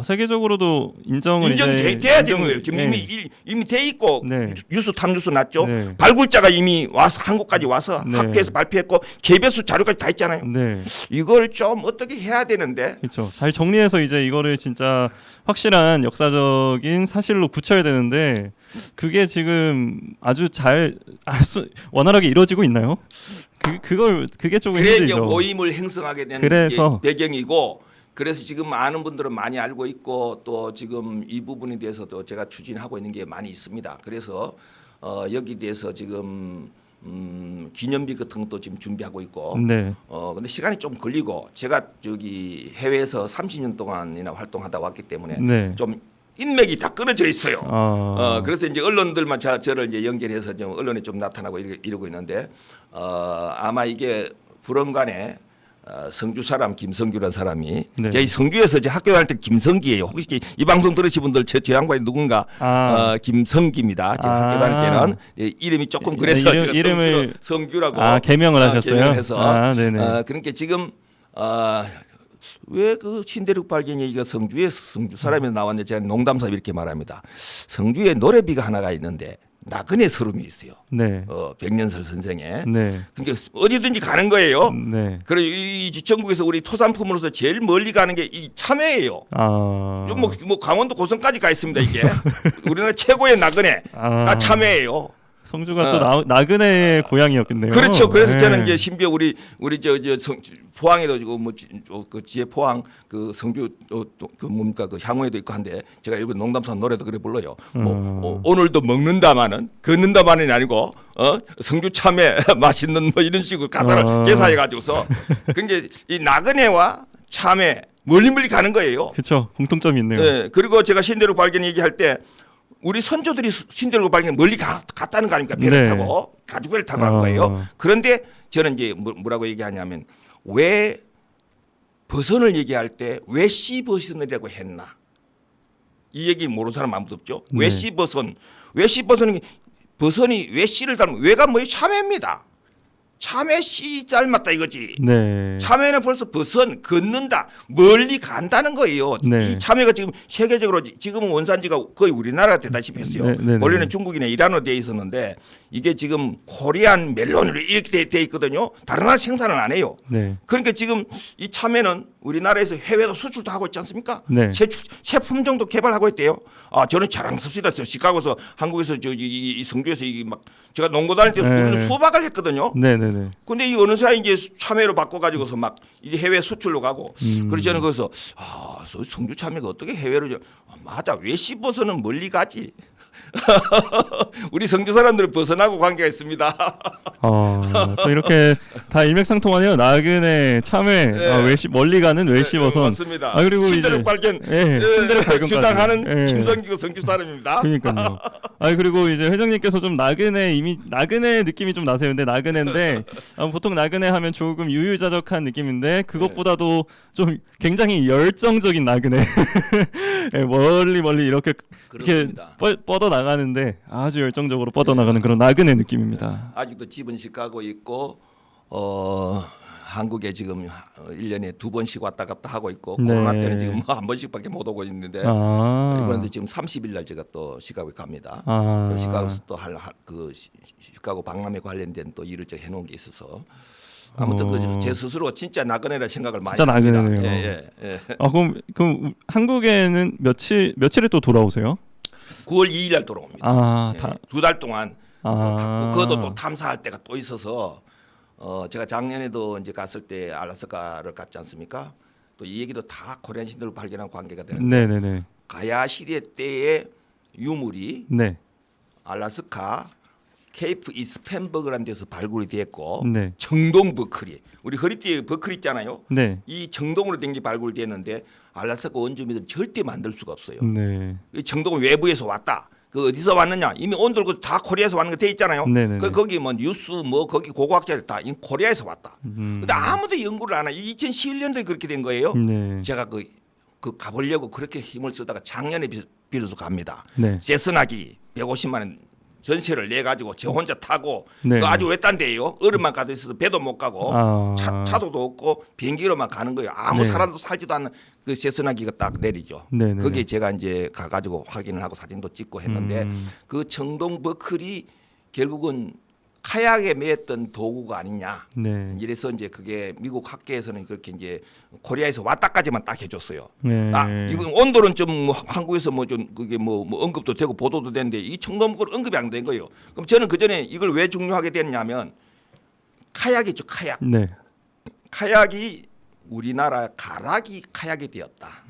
세계적으로도 인정을 인정이 돼야 되는 거예요. 지금 네. 이미 돼 있고 네. 뉴스 탑뉴스 났죠. 네. 발굴자가 이미 와서 한국까지 와서 네. 학회에서 발표했고 KBS 자료까지 다 있잖아요. 네. 이걸 좀 어떻게 해야 되는데 그렇죠. 잘 정리해서 이제 이거를 진짜 확실한 역사적인 사실로 붙여야 되는데 그게 지금 아주 원활하게 이루어지고 있나요? 그게 조금 그래 이제 힘들죠. 모임을 행성하게 된 그래서 배경이고 그래서 지금 많은 분들은 많이 알고 있고 또 지금 이 부분에 대해서도 제가 추진하고 있는 게 많이 있습니다. 그래서 여기 대해서 지금 기념비 같은 것도 지금 준비하고 있고 네. 근데 시간이 좀 걸리고 제가 저기 해외에서 30년 동안이나 활동하다 왔기 때문에 네. 좀 인맥이 다 끊어져 있어요. 아. 그래서 이제 언론들만 저를 이제 연결해서 좀 언론에 좀 나타나고 이러고 있는데 아마 이게 불언간에 성주 사람 김성규라는 사람이 네. 제 성주에서 이제 학교 다닐 때 김성기예요. 혹시 이 방송 들으신 분들 저 양반이 누군가 김성기입니다. 제가 학교 다닐 때는 이름이 조금 그래서 제가 이름을 성규라고 개명을 하셨어요. 개명을 해서 네네. 그러니까 지금 왜 그 신대륙 발견 얘기가 성주 사람이 나왔는데 제가 농담삼아 이렇게 말합니다. 성주에 노래비가 하나가 있는데 나그네 서름이 있어요. 네. 백년설 선생의. 네. 그러니까 어디든지 가는 거예요. 네. 그리고 이 전국에서 우리 토산품으로서 제일 멀리 가는 게 이 참외예요. 뭐 강원도 고성까지 가 있습니다 이게. 우리나라 최고의 나그네가 참외예요. 성주가 또 나그네의 고향이었겠네요. 그렇죠. 그래서 네. 저는 이제 심지어 우리 저 포항에도 그 지혜 포항 그 성주 그 뭡니까 그 향후에도 있고 한데 제가 일본 농담산 노래도 그래 불러요. 오늘도 먹는다마는 걷는다마는 아니고 성주 참외 맛있는 뭐 이런 식으로 가사를 개사해 가지고서 그게 이 나그네와 참외 멀리 가는 거예요. 그렇죠. 공통점이 있네요. 네. 그리고 제가 신대륙 발견 얘기할 때 우리 선조들이 신대륙 발견 멀리 갔다는 거 아닙니까? 배를 타고 가죽배를 타고 간 거예요. 그런데 저는 이제 뭐라고 얘기하냐면 왜 버선을 얘기할 때 왜 씨버선이라고 했나? 이 얘기 모르는 사람 아무도 없죠. 왜 씨버선? 왜 씨버선이 버선이 왜 씨를 닮은? 왜가 뭐예요? 참외입니다. 참외 씨 닮았다 이거지. 네. 참외는 벌써 버선 걷는다 멀리 간다는 거예요. 네. 이 참외가 지금 세계적으로 지금은 원산지가 거의 우리나라가 되다시피 했어요. 원래는 중국이나 이란으로 돼 있었는데 이게 지금 코리안 멜론으로 이렇게 돼 있거든요. 다른 나라 생산을 안 해요. 네. 그러니까 지금 이 참외는 우리나라에서 해외도 수출도 하고 있지 않습니까? 네. 새 품종도 개발하고 있대요. 저는 자랑스럽습니다. 시카고에서 한국에서 이 성주에서 이 막 제가 농구 다닐 때 우리는 수박을 했거든요. 네네네. 근데 이 어느 사이 이제 참외로 바꿔가지고서 막 이제 해외 수출로 가고 그래서 저는 거기서 성주 참외가 어떻게 해외로 맞아 왜 씹어서는 멀리 가지. 우리 성주 사람들은 벗어나고 관계가 있습니다. 또 이렇게 다 일맥상통하네요. 나그네, 참외, 멀리 가는 외시버선. 맞습니다. 그리고 신대륙 발견, 신대륙 발견 주장하는 김성기고 성주 사람입니다. 그러니까요. 그리고 이제 회장님께서 좀 나그네 느낌이 좀 나세요. 근데 나그네인데 보통 나그네 하면 조금 유유자적한 느낌인데 그것보다도 좀 굉장히 열정적인 나그네. 멀리 이렇게 뻗어 나가는데 아주 열정적으로 뻗어 나가는 그런 나그네 느낌입니다. 아직도 집은식 가고 있고 한국에 지금 1년에 2번씩 왔다 갔다 하고 있고 코로나 때는 지금 한 번씩밖에 못 오고 있는데 이번에도 지금 30일 날 제가 또 시카고에 갑니다. 시카고에서 또 그 시카고 박람회 관련된 또 일을 제가 해놓은 게 있어서 아무튼 제 스스로 진짜 나그네라 생각을 많이 진짜 합니다. 나그네네요. 그럼 한국에는 며칠에 또 돌아오세요? 9월 2일 날 돌아옵니다. 2달 동안 그것도 또 탐사할 때가 또 있어서 제가 작년에도 이제 갔을 때 알라스카를 갔지 않습니까? 또 이 얘기도 다 코리안 신들로 발견한 관계가 되는데 네네네. 가야 시대 때의 유물이 알라스카 케이프 이스 펜버그라는 데서 발굴이 됐고 정동 버클이 우리 허리띠에 버클 있잖아요. 이 정동으로 된 게 발굴됐는데 알라스카 원주민들은 절대 만들 수가 없어요. 이 정동은 외부에서 왔다. 그 어디서 왔느냐? 이미 온돌고 다 코리아에서 왔는 거 돼 있잖아요. 거기 뭐 뉴스 뭐 거기 고고학자들 다 코리아에서 왔다. 근데 아무도 연구를 안 해. 2011년도에 그렇게 된 거예요. 제가 그 가보려고 그렇게 힘을 쓰다가 작년에 비로소 갑니다. 세스나기 150만 원 전세를 내 가지고 저 혼자 타고 그 아주 외딴데예요. 얼음만 가득 있어서 배도 못 가고 차도도 없고 비행기로만 가는 거예요. 아무 사람도 살지도 않는 그 세스나기가 딱 내리죠. 거기에 제가 이제 가가지고 확인을 하고 사진도 찍고 했는데 그 청동 버클이 결국은 카약에 매었던 도구가 아니냐. 이래서 이제 그게 미국 학계에서는 그렇게 이제 코리아에서 왔다까지만 딱 해줬어요. 이건 온도는 좀 한국에서 뭐 좀 그게 뭐 언급도 되고 보도도 되는데 이 청동버클 언급이 안 된 거예요. 그럼 저는 그 전에 이걸 왜 중요하게 됐냐면 카약이죠, 카약. 카약이 우리나라 가락이 카약이 되었다.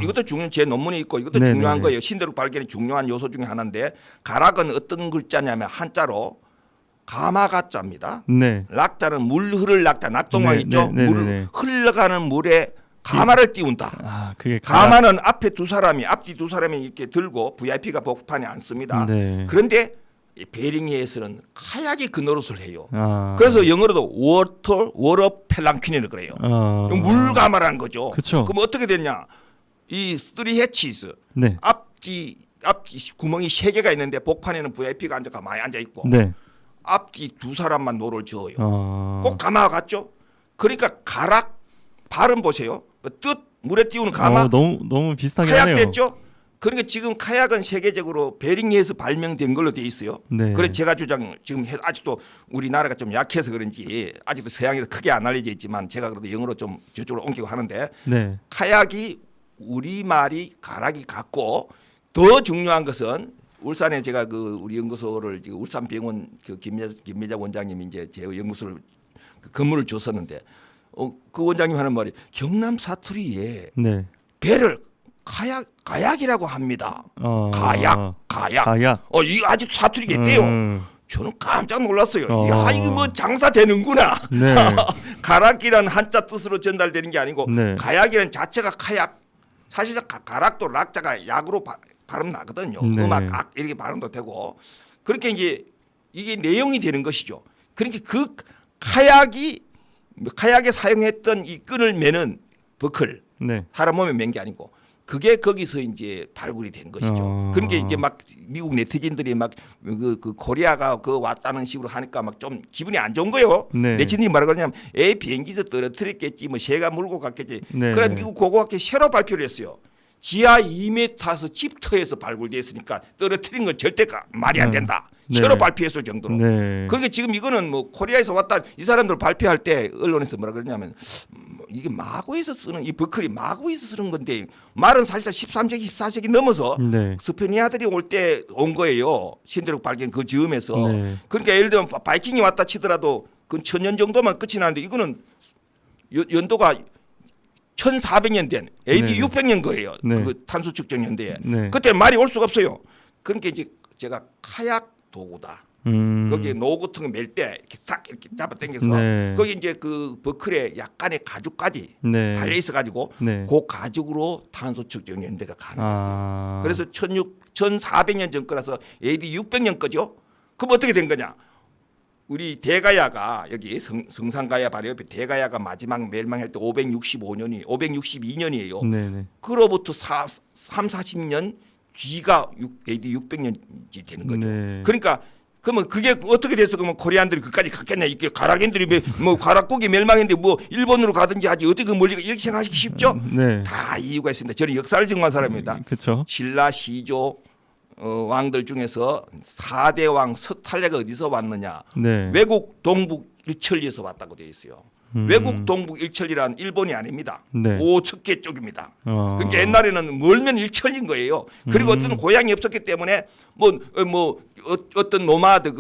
이것도 중요한 제 논문에 있고 이것도 중요한 거예요. 신대륙 발견의 중요한 요소 중에 하나인데 가락은 어떤 글자냐면 한자로 가마가자입니다. 락자는 물 흐를 낙자 낙동강 있죠. 물을 흘러가는 물에 가마를 띄운다. 그게 가마는 앞에 앞뒤 두 사람이 이렇게 들고 VIP가 복판에 앉습니다. 네. 그런데 이 베링해에서는 카약이 그 노릇을 해요. 아. 그래서 영어로도 워터 펠랑퀸이라고 그래요. 물가마라는 거죠. 그쵸. 그럼 어떻게 됐냐? 이 쓰리 해치스 네. 앞뒤 구멍이 3개가 있는데 복판에는 VIP가 가만히 앉아 있고 네. 앞뒤 두 사람만 노를 저어요. 어. 꼭 가마와 같죠? 그러니까 가락 발음 보세요. 그 뜻 물에 띄우는 가마 너무 비슷하게 카약 하네요. 됐죠? 그러니까 지금 카약은 세계적으로 베링해에서 발명된 걸로 돼 있어요. 네. 그래 제가 주장 지금 아직도 우리나라가 좀 약해서 그런지 아직도 서양에서 크게 안 알려져 있지만 제가 그래도 영어로 좀 저쪽으로 옮기고 하는데 네. 카약이 우리말이 가락이 같고 더 중요한 것은 울산에 제가 그 우리 연구소를 울산병원 그 김매자 원장님이 이제 제 연구소를 그 건물을 줬었는데 그 원장님 하는 말이 경남 사투리에 네. 배를 가약이라고 합니다. 가약. 이거 아직 사투리가 있대요. 저는 깜짝 놀랐어요. 야, 이거 뭐 장사 되는구나. 네. 가락이란 한자 뜻으로 전달되는 게 아니고 네. 가약이란 자체가 카약. 사실 가락도 락자가 약으로 발음 나거든요. 네. 음악 악 이렇게 발음도 되고 그렇게 이제 이게 내용이 되는 것이죠. 그러니까 그 카약에 사용했던 이 끈을 매는 버클 네. 사람 몸에 맨 게 아니고 그게 거기서 이제 발굴이 된 것이죠. 그러니까 이게 막 미국 네티즌들이 막 그 코리아가 그 왔다는 식으로 하니까 막 좀 기분이 안 좋은 거예요. 네. 네티즌이 뭐라 그러냐면 비행기에서 떨어뜨렸겠지 뭐 새가 물고 갔겠지. 네. 그래 미국 고고학회 새로 발표를 했어요. 지하 2m에서 집터에서 발굴됐으니까 떨어뜨린 건 절대 말이 안 된다. 네. 새로 발표했을 정도로. 네. 그러니까 지금 이거는 뭐 코리아에서 왔다 이 사람들 발표할 때 언론에서 뭐라 그러냐면 이게 마고에서 쓰는 이 버클이 마고에서 쓰는 건데 말은 사실상 13세기 14세기 넘어서 네. 스페니아들이 올 때 온 거예요. 신대륙 발견 그 즈음에서. 네. 그러니까 예를 들면 바이킹이 왔다 치더라도 그 1000년 정도만 끝이 나는데 이거는 연도가 1400년 된 AD 네. 600년 거예요. 네. 그 탄소 측정 연대에. 네. 그때 말이 올 수가 없어요. 그러니까 이제 제가 카약 도구다. 거기에 노 같은 거 멜 때 이렇게 싹 이렇게 잡아 당겨서 네. 거기 이제 그 버클에 약간의 가죽까지 네. 달려 있어 가지고 네. 그 가죽으로 탄소 측정 연대가 가능했어요. 그래서 1400년 전 거라서 AD 600년 거죠. 그럼 어떻게 된 거냐? 우리 대가야가 여기 성산가야 바로 옆에 대가야가 마지막 멸망할 때 562년이에요. 네네. 그로부터 40년 뒤가 AD 600년이 되는 거죠. 네. 그러니까 그러면 그게 어떻게 돼서 그러면 코리안들이 그까지 갔겠냐? 이게 가락인들이 뭐 가락국이 멸망했는데 뭐 일본으로 가든지 하지 어떻게 그 멀리 이렇게 생각하기 쉽죠? 네. 다 이유가 있습니다. 저는 역사를 증거한 사람입니다. 그렇죠. 신라 시조 왕들 중에서 4대 왕 석탈레가 어디서 왔느냐? 네. 외국 동북 일천리에서 왔다고 되어 있어요. 외국 동북 일천리란 일본이 아닙니다. 네. 오척계 쪽입니다. 그러니까 옛날에는 멀면 일천리인 거예요. 그리고 어떤 고향이 없었기 때문에 어떤 노마드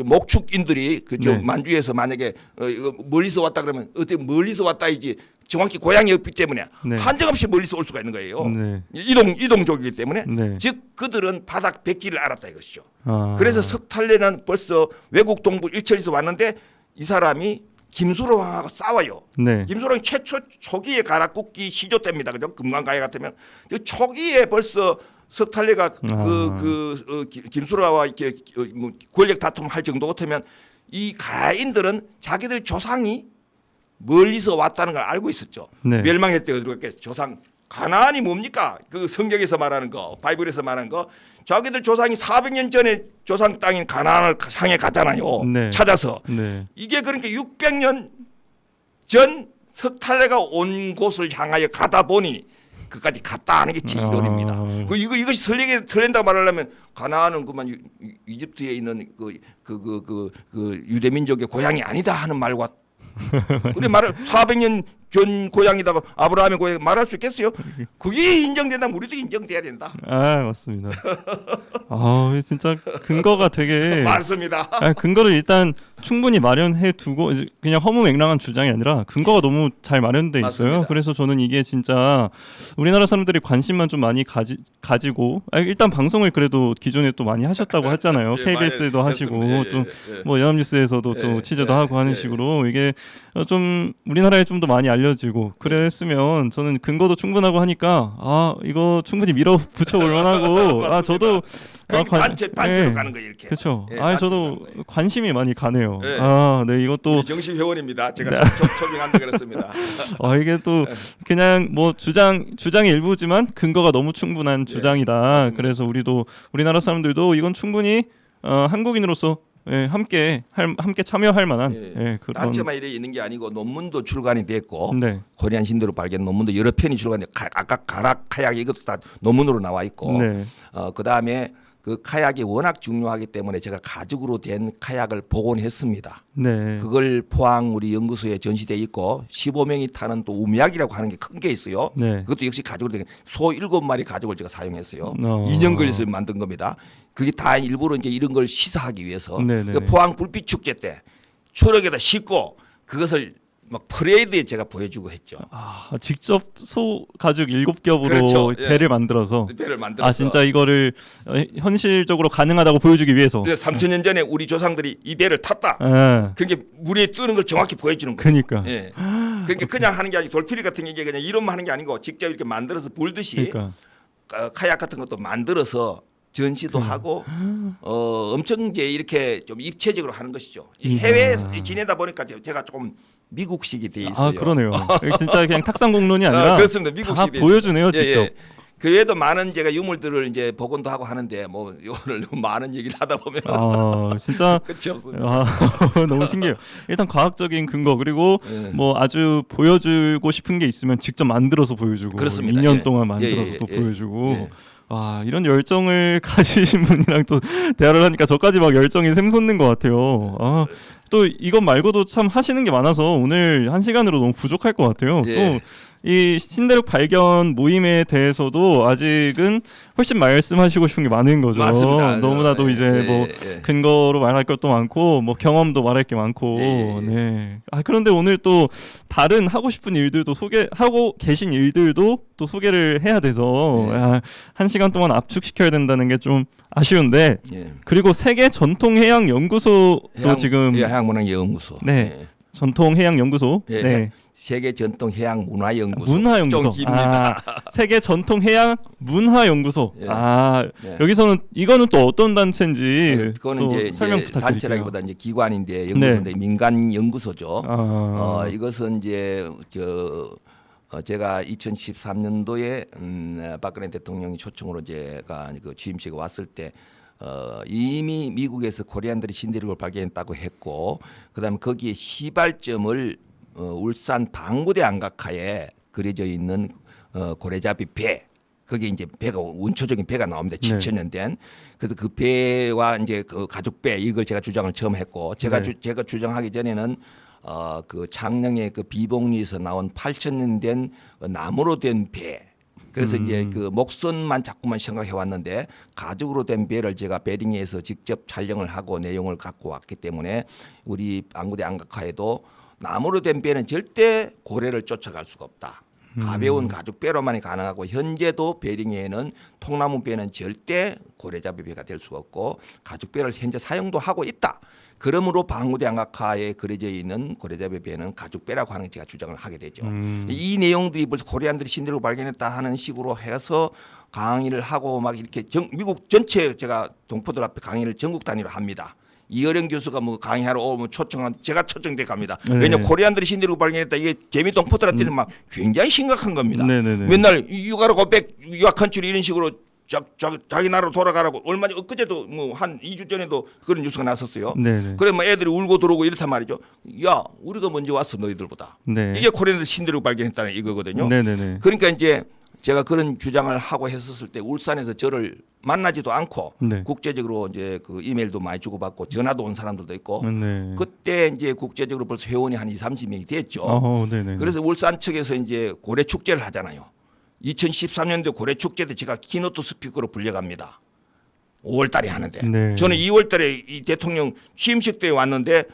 목축인들이 네. 만주에서 만약에 이거 멀리서 왔다 그러면 어떻게 멀리서 왔다이지 정확히 고향이 없기 때문에 네. 한정없이 멀리서 올 수가 있는 거예요. 네. 이동족이기 때문에 네. 즉 그들은 바닥 백기를 알았다 이것이죠. 아. 그래서 석탈레는 벌써 외국 동북 일천리에서 왔는데 이 사람이 김수로 왕하고 싸워요. 네. 김수로 왕 최초 초기의 가락국기 시조 때입니다. 그죠? 금강가야 같으면 그 초기에 벌써 석탈레가 김수로 왕과 이렇게 뭐 권력 다툼할 정도 같으면 이 가인들은 자기들 조상이 멀리서 왔다는 걸 알고 있었죠. 네. 멸망했대 어떻게 조상 가나안이 뭡니까? 그 성경에서 말하는 거, 바이블에서 말하는 거. 자기들 조상이 400년 전에 조상 땅인 가나안을 향해 가잖아요. 네. 찾아서. 네. 이게 그러니까 600년 전 석탈레가 온 곳을 향하여 가다 보니 그까지 갔다 하는 게 제 이론입니다. 이것이 설렌다고 말하려면 가나안은 그만 이집트에 있는 그 유대민족의 고향이 아니다 하는 말과 그래 말을 400년 전 고향이다가 아브라함의 고향 말할 수 있겠어요? 그게 인정된다면 우리도 인정돼야 된다. 아 맞습니다. 아 진짜 근거가 되게 맞습니다. 근거를 일단 충분히 마련해 두고 그냥 허무맹랑한 주장이 아니라 근거가 너무 잘 마련돼 있어요. 맞습니다. 그래서 저는 이게 진짜 우리나라 사람들이 관심만 좀 많이 가지고 일단 방송을 그래도 기존에 또 많이 하셨다고 했잖아요. 예, KBS도 많이 하시고 했습니다. 또 뭐 연합뉴스에서도 또 취재도 하고 하는 식으로 이게 좀 우리나라에 좀 더 많이 알려지고 그랬으면 저는 근거도 충분하고 하니까 이거 충분히 밀어붙여 볼 만하고 저도 단체로 가는 거예요 이렇게. 그렇죠. 예, 저도 관심이 많이 가네요. 예. 네 이것도 정식 회원입니다. 제가 초빙한다 그랬습니다. 이게 또 그냥 뭐 주장의 일부지만 근거가 너무 충분한 주장이다. 맞습니다. 그래서 우리나라 사람들도 이건 충분히 한국인으로서 함께 참여할 만한 그런 단체만 이래 있는 게 아니고 논문도 출간이 됐고 네. 코리안 신대로 발견 논문도 여러 편이 출간돼. 아까 가락 카약 이것도 다 논문으로 나와 있고 네. 그다음에 그 카약이 워낙 중요하기 때문에 제가 가죽으로 된 카약을 복원했습니다. 네. 그걸 포항 우리 연구소에 전시돼 있고 15명이 타는 또 우미약이라고 하는 게 큰 게 있어요. 네. 그것도 역시 가죽으로 된 소 7마리 가죽을 제가 사용했어요. 2년 2년 걸려서 만든 겁니다. 그게 다 일부러 이제 이런 걸 시사하기 위해서 네네. 그 포항 불빛 축제 때 추럭에다 싣고 그것을 막 퍼레이드에 제가 보여주고 했죠. 직접 소 가죽 7겹으로 그렇죠. 배를 만들어서 배를 만들어서 진짜 이거를 현실적으로 가능하다고 보여주기 위해서 3,000년 전에 우리 조상들이 이 배를 탔다. 그러니까 물에 뜨는 걸 정확히 보여주는 거예요. 그러니까 예. 그러니까 그냥 하는 게 아니고 돌피리 같은 게 그냥 이런만 하는 게 아니고 직접 이렇게 만들어서 불듯이 그러니까 카약 같은 것도 만들어서 전시도 하고 엄청 이제 이렇게 좀 입체적으로 하는 것이죠. 이 해외에 지내다 보니까 제가 조금 미국식이 돼 있어요. 그러네요. 진짜 그냥 탁상공론이 아니라 그렇습니다. 다 미국식이 보여주네요, 직접. 예. 그 외에도 많은 제가 유물들을 이제 복원도 하고 하는데 뭐 오늘 많은 얘기를 하다 보면 진짜 끝이 없습니다. 너무 신기해요. 일단 과학적인 근거 그리고 뭐 아주 보여주고 싶은 게 있으면 직접 만들어서 보여주고 그렇습니다. 2년 동안 만들어서 또 보여주고 이런 열정을 가지신 분이랑 또 대화를 하니까 저까지 막 열정이 샘솟는 것 같아요. 또 이것 말고도 참 하시는 게 많아서 오늘 1시간으로 너무 부족할 것 같아요. 또 이 신대륙 발견 모임에 대해서도 아직은 훨씬 말씀하시고 싶은 게 많은 거죠. 맞습니다. 너무나도 이제 근거로 말할 것도 많고 뭐 경험도 말할 게 많고. 네. 그런데 오늘 또 다른 하고 싶은 일들도 소개하고 계신 일들도 또 소개를 해야 돼서 1시간 동안 압축시켜야 된다는 게 좀 아쉬운데. 그리고 세계 전통 해양 연구소도 지금 해양문화연구소. 전통 해양 연구소. 세계 전통 해양 문화연구소. 문화연구소. 좀 깁니다. 세계 전통 해양 문화연구소. 여기서는 이거는 또 어떤 단체인지 그거는 또 이제 설명 부탁드릴게요. 단체라기보다 이제 기관인데 연구소인데 민간 연구소죠. 이것은 이제 제가 2013년도에 박근혜 대통령이 초청으로 제가 그 취임식에 왔을 때 이미 미국에서 코리안들이 신대륙을 발견했다고 했고 그다음에 거기에 시발점을 울산 방구대 안각하에 그려져 있는 고래잡이 배 거기 이제 배가 원초적인 배가 나옵니다. 7,000년 된. 그래서 그 배와 이제 그 가죽배 이걸 제가 주장을 처음 했고 제가 주장하기 전에는 그 창녕의 그 비봉리에서 나온 8,000년 된 나무로 된 배. 그래서 이제 그 목선만 자꾸만 생각해 왔는데 가죽으로 된 배를 제가 베링에서 직접 촬영을 하고 내용을 갖고 왔기 때문에 우리 방구대 안각하에도 나무로 된 배는 절대 고래를 쫓아갈 수가 없다. 가벼운 가죽 배로만이 가능하고 현재도 베링에는 통나무 배는 절대 고래잡이 배가 될 수가 없고 가죽 배를 현재 사용도 하고 있다. 그러므로 방구대 안각하에 그려져 있는 고래잡이 배는 가죽 배라고 하는 제가 주장을 하게 되죠. 이 내용들이 벌써 코리안들이 신대륙을 발견했다 하는 식으로 해서 강의를 하고 막 이렇게 미국 전체 제가 동포들 앞에 강의를 전국 단위로 합니다. 이어령 교수가 뭐 강의하러 오면 제가 초청돼 갑니다. 왜냐하면 코리안들이 신대륙을 발견했다. 이게 재미 동포들한테는 막 굉장히 심각한 겁니다. 맨날 유가로 고백 유학 컨트리 이런 식으로 자기 나라로 돌아가라고 얼마 전 엊그제도 뭐 한 2주 전에도 그런 뉴스가 났었어요. 그래 뭐 애들이 울고 들어오고 이렇단 말이죠. 야 우리가 먼저 왔어 너희들보다. 이게 코리안들 신대륙을 발견했다는 이거거든요. 그러니까 이제 제가 그런 주장을 하고 했었을 때 울산에서 저를 만나지도 않고 국제적으로 이제 그 이메일도 많이 주고받고 전화도 온 사람들도 있고 그때 이제 국제적으로 벌써 회원이 한 20-30명이 됐죠. 그래서 울산 측에서 이제 고래 축제를 하잖아요. 2013년도 고래 축제 때 제가 키노트 스피커로 불려갑니다. 5월 달에 하는데 저는 2월 달에 이 대통령 취임식 때 왔는데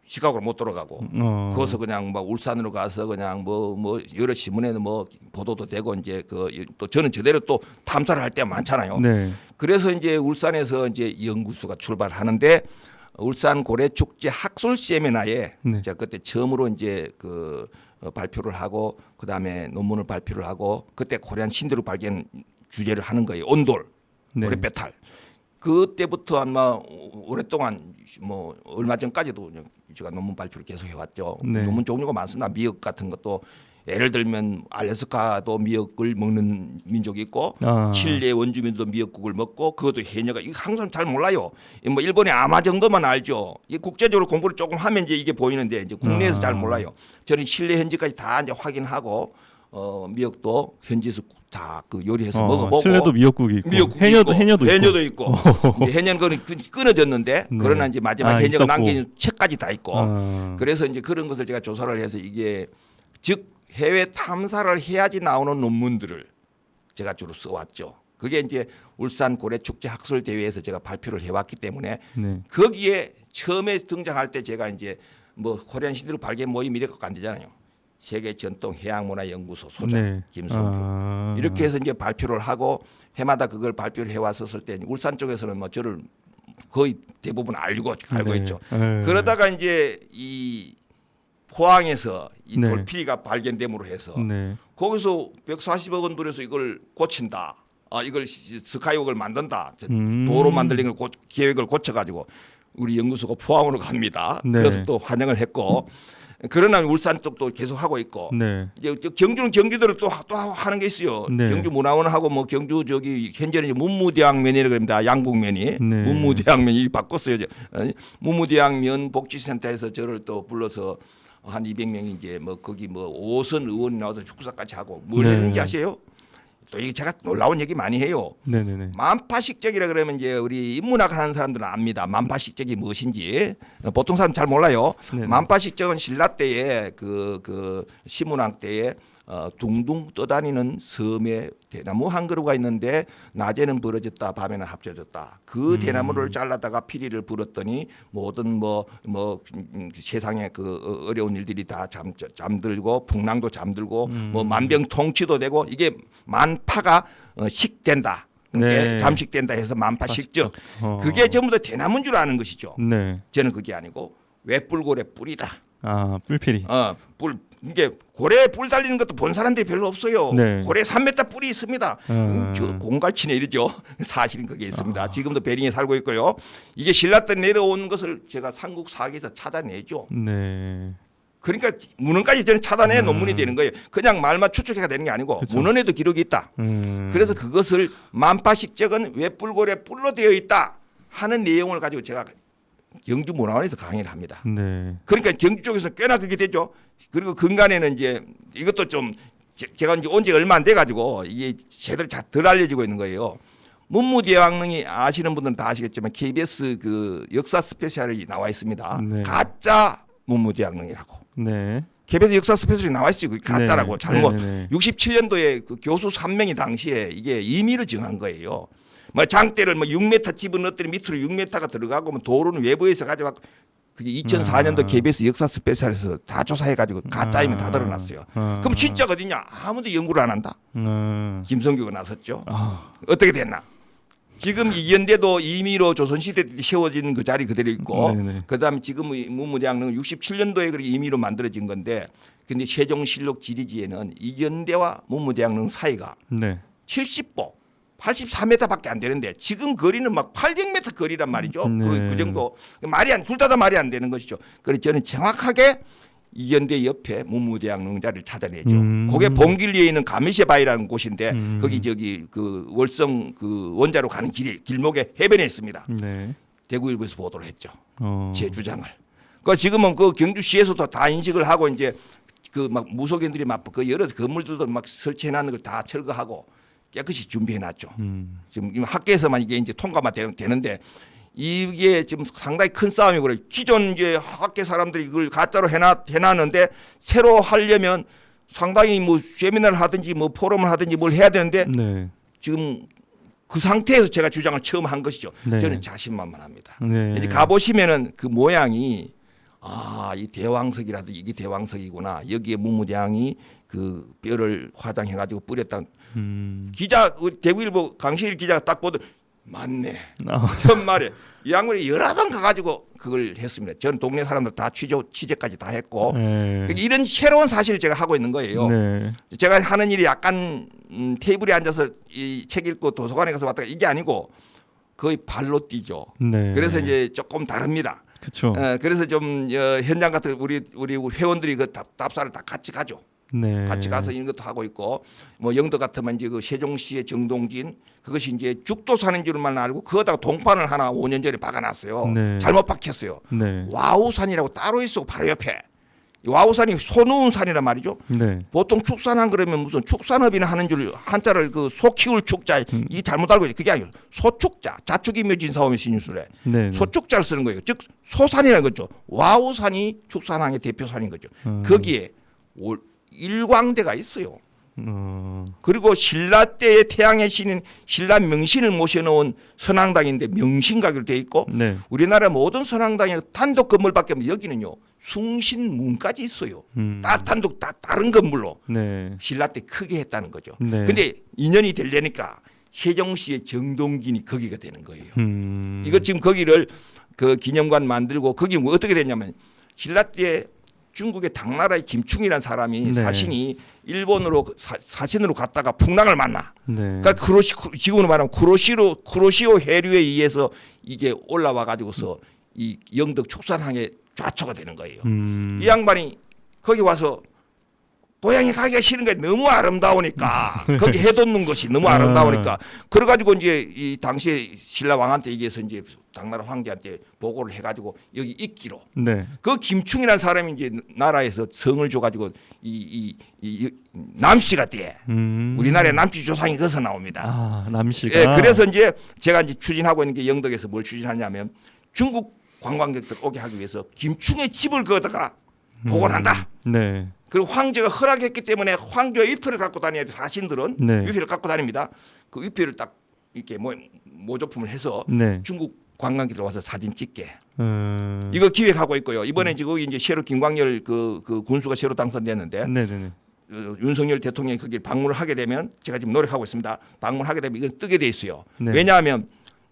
시카고로 못 돌아가고 거기서 그냥 막 울산으로 가서 그냥 뭐 여러 신문에는 뭐 보도도 되고 이제 또 저는 저대로 또 탐사를 할 때가 많잖아요. 그래서 이제 울산에서 이제 연구소가 출발하는데 울산 고래 축제 학술 세미나에 제가 그때 처음으로 이제 그 발표를 하고 그다음에 논문을 발표를 하고 그때 코리안 신대륙 발견 주제를 하는 거예요. 온돌, 네. 고래배탈. 그때부터 아마 오랫동안 뭐 얼마 전까지도 제가 논문 발표를 계속 해왔죠. 네. 논문 종류가 많습니다. 미역 같은 것도 예를 들면 알래스카도 미역을 먹는 민족이 있고 칠레 원주민도 미역국을 먹고 그것도 해녀가 이거 항상 잘 몰라요. 뭐 일본의 아마 정도만 알죠. 이 국제적으로 공부를 조금 하면 이제 이게 보이는데 이제 국내에서 잘 몰라요. 저는 칠레 현지까지 다 이제 확인하고 미역도 현지에서 다 그 요리해서 먹어보고 칠레도 미역국이 있고 미역국이 해녀도 있고 이제 해녀는 그건 끊어졌는데 네. 그러나 이제 마지막 해녀가 있었고. 남긴 책까지 다 있고 그래서 이제 그런 것을 제가 조사를 해서 이게 즉 해외 탐사를 해야지 나오는 논문들을 제가 주로 써왔죠. 그게 이제 울산 고래축제 학술 대회에서 제가 발표를 해왔기 때문에 네. 거기에 처음에 등장할 때 제가 이제 뭐 코리안 신대륙 발견 모임 이래 갖고 안 되잖아요. 세계 전통 해양문화 연구소 소장 네. 김성규 이렇게 해서 이제 발표를 하고 해마다 그걸 발표를 해왔었을 때 울산 쪽에서는 뭐 저를 거의 대부분 알고 네. 있죠. 네. 그러다가 이제 이 포항에서 이 네. 돌피리가 발견됨으로 해서 네. 거기서 140억 원 들여서 이걸 고친다. 이걸 스카이웍을 만든다. 도로 만들는 걸 계획을 고쳐가지고 우리 연구소가 포항으로 갑니다. 네. 그래서 또 환영을 했고 그러나 울산 쪽도 계속 하고 있고 네. 이제 경주는 경주대로 또 하는 게 있어요. 네. 경주 문화원하고 뭐 경주 저기 현재는 문무대학면이라고 합니다. 양국면이 네. 문무대학면이 바꿨어요. 문무대학면 복지센터에서 저를 또 불러서 한 200명이 이제 뭐 거기 뭐 5선 의원이 나와서 축사까지 하고 뭘 네. 했는지 아세요? 또 이게 제가 놀라운 얘기 많이 해요. 네네네. 만파식적이라 그러면 이제 우리 인문학 하는 사람들은 압니다. 만파식적이 무엇인지 보통 사람 잘 몰라요. 네네. 만파식적은 신라 때에 그 시문왕 때에 둥둥 떠다니는 섬에 대나무 한 그루가 있는데 낮에는 벌어졌다 밤에는 합쳐졌다. 그 대나무를 잘라다가 피리를 불었더니 모든 뭐 세상에 그 어려운 일들이 다 잠들고 풍랑도 잠들고 뭐 만병통치도 되고 이게 만파가 식된다. 그러니까 네. 잠식된다 해서 만파식적. 어. 그게 전부 다 대나무인 줄 아는 것이죠. 네. 저는 그게 아니고 외뿔고래 뿌리다. 뿔피리. 뿔 이게 고래 뿔 달리는 것도 본 사람들이 별로 없어요. 네. 고래 3m 뿔이 있습니다. 저 공갈치네 이러죠. 사실은 그게 있습니다. 지금도 베링에 살고 있고요. 이게 신라 때 내려온 것을 제가 삼국사기에서 찾아내죠. 네. 그러니까 문헌까지 저는 찾아내 논문이 되는 거예요. 그냥 말만 추측해가 되는 게 아니고 그쵸. 문헌에도 기록이 있다. 그래서 그것을 만파식적은 외뿔고래 뿔로 되어 있다 하는 내용을 가지고 제가 경주 문화원에서 강의를 합니다. 네. 그러니까 경주 쪽에서 꽤나 그게 되죠. 그리고 근간에는 이제 이것도 좀 제가 이제 온 지 얼마 안 돼 가지고 이게 제대로 덜 알려지고 있는 거예요. 문무대왕릉이 아시는 분들은 다 아시겠지만 KBS 그 역사 스페셜이 나와 있습니다. 네. 가짜 문무대왕릉이라고. 네. KBS 역사 스페셜이 나와 있어요. 그게 가짜라고 네. 잘못. 네네네. 67년도에 그 교수 3명이 당시에 이게 임의로 정한 거예요. 뭐 장대를 뭐 6m 집어넣었더니 밑으로 6m가 들어가고 뭐 도로는 외부에서 가져왔고 그게 2004년도 KBS 역사 스페셜에서 다 조사해가지고 가짜임을 다 드러났어요. 그럼 진짜가 어디냐? 아무도 연구를 안 한다. 김성규가 나섰죠. 어떻게 됐나? 지금 이연대도 임의로 조선시대 때 세워진 그 자리 그대로 있고 네네. 그다음에 지금 문무대왕릉은 67년도에 그렇게 임의로 만들어진 건데 근데 세종실록 지리지에는 이연대와 문무대왕릉 사이가 네. 70보 84m밖에 안 되는데 지금 거리는 막 800m 거리란 말이죠. 네. 그 정도 둘 다 말이 안 되는 것이죠. 그래서 저는 정확하게 이연대 옆에 문무대왕릉 자리를 찾아내죠. 그게 봉길리에 있는 가미세바위라는 곳인데 거기 저기 그 월성 그 원자로 가는 길목에 해변에 있습니다. 네. 대구일보에서 보도를 했죠. 제 주장을. 그 지금은 그 경주시에서도 다 인식을 하고 이제 그 막 무속인들이 막 그 여러 건물들도 막 설치해 놨는 걸 다 철거하고 깨끗이 준비해 놨죠. 지금 학계에서만 이게 이제 통과만 되는데 이게 지금 상당히 큰 싸움이 벌어요. 기존 이제 학계 사람들이 이걸 가짜로 해놨는데 새로 하려면 상당히 뭐 세미나를 하든지 뭐 포럼을 하든지 뭘 해야 되는데 네. 지금 그 상태에서 제가 주장을 처음 한 것이죠. 네. 저는 자신만만합니다. 네. 이제 가보시면은 그 모양이 이 대왕석이라도 이게 대왕석이구나. 여기에 문무대왕이 그 뼈를 화장해가지고 뿌렸다. 기자 대구일보 강시일 기자가 딱 보던 맞네. 아, 정말에 이 양반이 여러 번 가가지고 그걸 했습니다. 저는 동네 사람들 다 취재까지 다 했고 네. 이런 새로운 사실을 제가 하고 있는 거예요. 네. 제가 하는 일이 약간 테이블에 앉아서 이 책 읽고 도서관에 가서 왔다가 이게 아니고 거의 발로 뛰죠. 네. 그래서 이제 조금 다릅니다. 그렇죠. 그래서 좀 현장 같은 우리 회원들이 그 답사를 다 같이 가죠. 네. 같이 가서 이런 것도 하고 있고 뭐 영도 같으면 이제 그 세종시의 정동진 그것이 이제 죽도 사는 줄만 알고 그거다가 동판을 하나 5년 전에 박아놨어요. 네. 잘못 박혔어요. 네. 와우산이라고 따로 있어 바로 옆에. 와우산이 소누운 산이란 말이죠. 네. 보통 축산한 그러면 무슨 축산업이나 하는 줄 한자를 그 소 키울 축자 이 잘못 알고 있어요. 그게 아니고 소축자 자축이며 진사오며 신유술에 네. 소축자를 쓰는 거예요. 즉 소산이라는 거죠. 와우산이 축산항의 대표산인 거죠. 거기에 일광대가 있어요. 그리고 신라 때의 태양의 신인 신라 명신을 모셔놓은 선앙당인데 명신가기로 되어 있고 네. 우리나라 모든 선앙당에 단독 건물밖에 없는데 여기는요 숭신문까지 있어요. 단독 다른 건물로 네. 신라 때 크게 했다는 거죠. 네. 근데 인연이 되려니까 세종시의 정동진이 거기가 되는 거예요. 이거 지금 거기를 그 기념관 만들고 거기 뭐 어떻게 됐냐면 신라 때 중국의 당나라의 김충이라는 사람이 네. 사신이 일본으로 사신으로 갔다가 풍랑을 만나. 네. 그러니까 지금으로 말하면 쿠로시오 해류에 의해서 이게 올라와 가지고서 이 영덕 축산항에 좌초가 되는 거예요. 이 양반이 거기 와서 고향에 가기가 싫은 게 너무 아름다우니까 거기 해돋는 것이 너무 아름다우니까 그래가지고 이제 이 당시에 신라 왕한테 얘기해서 이제 당나라 황제한테 보고를 해가지고 여기 있기로 네. 그 김충이라는 사람이 이제 나라에서 성을 줘가지고 이 남씨가 돼. 우리나라의 남씨 조상이 거기서 나옵니다. 아, 남씨가. 예, 그래서 이제 제가 이제 추진하고 있는 게 영덕에서 뭘 추진하냐면 중국 관광객들 오게 하기 위해서 김충의 집을 거다가 복원한다. 네. 그리고 황제가 허락했기 때문에 황제의 위패를 갖고 다녀야 돼. 사신들은 네. 위패를 갖고 다닙니다. 그 위패를 딱 이렇게 모조품을 해서 네. 중국 관광객들 와서 사진 찍게. 이거 기획하고 있고요. 이번에 지금 이제 새로 김광열 그 군수가 새로 당선됐는데 네네네. 윤석열 대통령이 거기 방문을 하게 되면 제가 지금 노력하고 있습니다. 방문하게 되면 이건 뜨게 돼 있어요. 네. 왜냐하면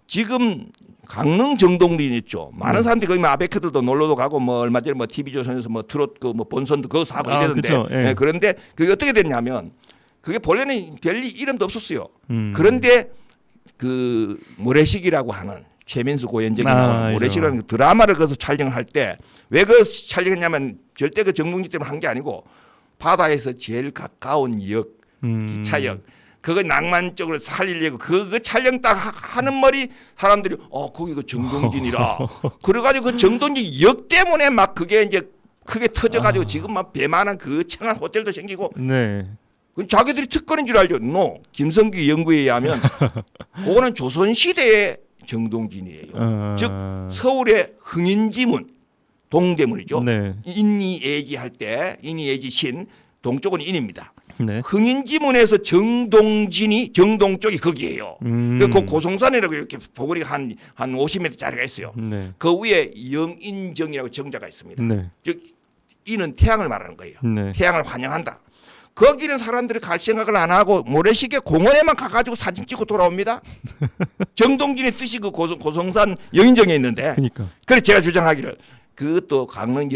지금 강릉 정동진 있죠. 많은 사람들이 거기 뭐 아베크들도 놀러도 가고 뭐 얼마 전에 뭐 TV조선에서 뭐 트롯 그 뭐 본선도 그거 사고 이랬는데 그쵸. 예. 네, 그런데 그게 어떻게 됐냐면 그게 본래는 별리 이름도 없었어요. 그런데 그 모래시계라고 하는 최민수 고현정이 나오는 모래시계라는 그 드라마를 거기서 촬영할 때 왜 그 촬영했냐면 절대 그 정동진 때문에 한 게 아니고 바다에서 제일 가까운 역 기차역 그거 낭만적으로 살리려고 그 촬영 딱 하는 머리 사람들이 거기 그 정동진이라 그래가지고 그 정동진 역 때문에 막 그게 이제 크게 터져가지고 지금 막 배만한 그 청한 호텔도 생기고 네. 그 자기들이 특권인 줄 알죠. 김성규 연구에 의하면 그거는 조선시대의 정동진이에요. 즉 서울의 흥인지문 동대문이죠. 네. 인이애지 할 때 인이애지 신 동쪽은 인입니다. 네. 흥인지문에서 정동 쪽이 거기에요. 그 고성산이라고 이렇게 보거리가 한 50m짜리가 있어요. 네. 그 위에 영인정이라고 정자가 있습니다. 네. 즉 이는 태양을 말하는 거예요. 네. 태양을 환영한다. 거기는 사람들이 갈 생각을 안 하고 모래시계 공원에만 가가지고 사진 찍고 돌아옵니다. 정동진의 뜻이 그 고성산 영인정에 있는데. 그러니까. 그래서 제가 주장하기를 그것도 강릉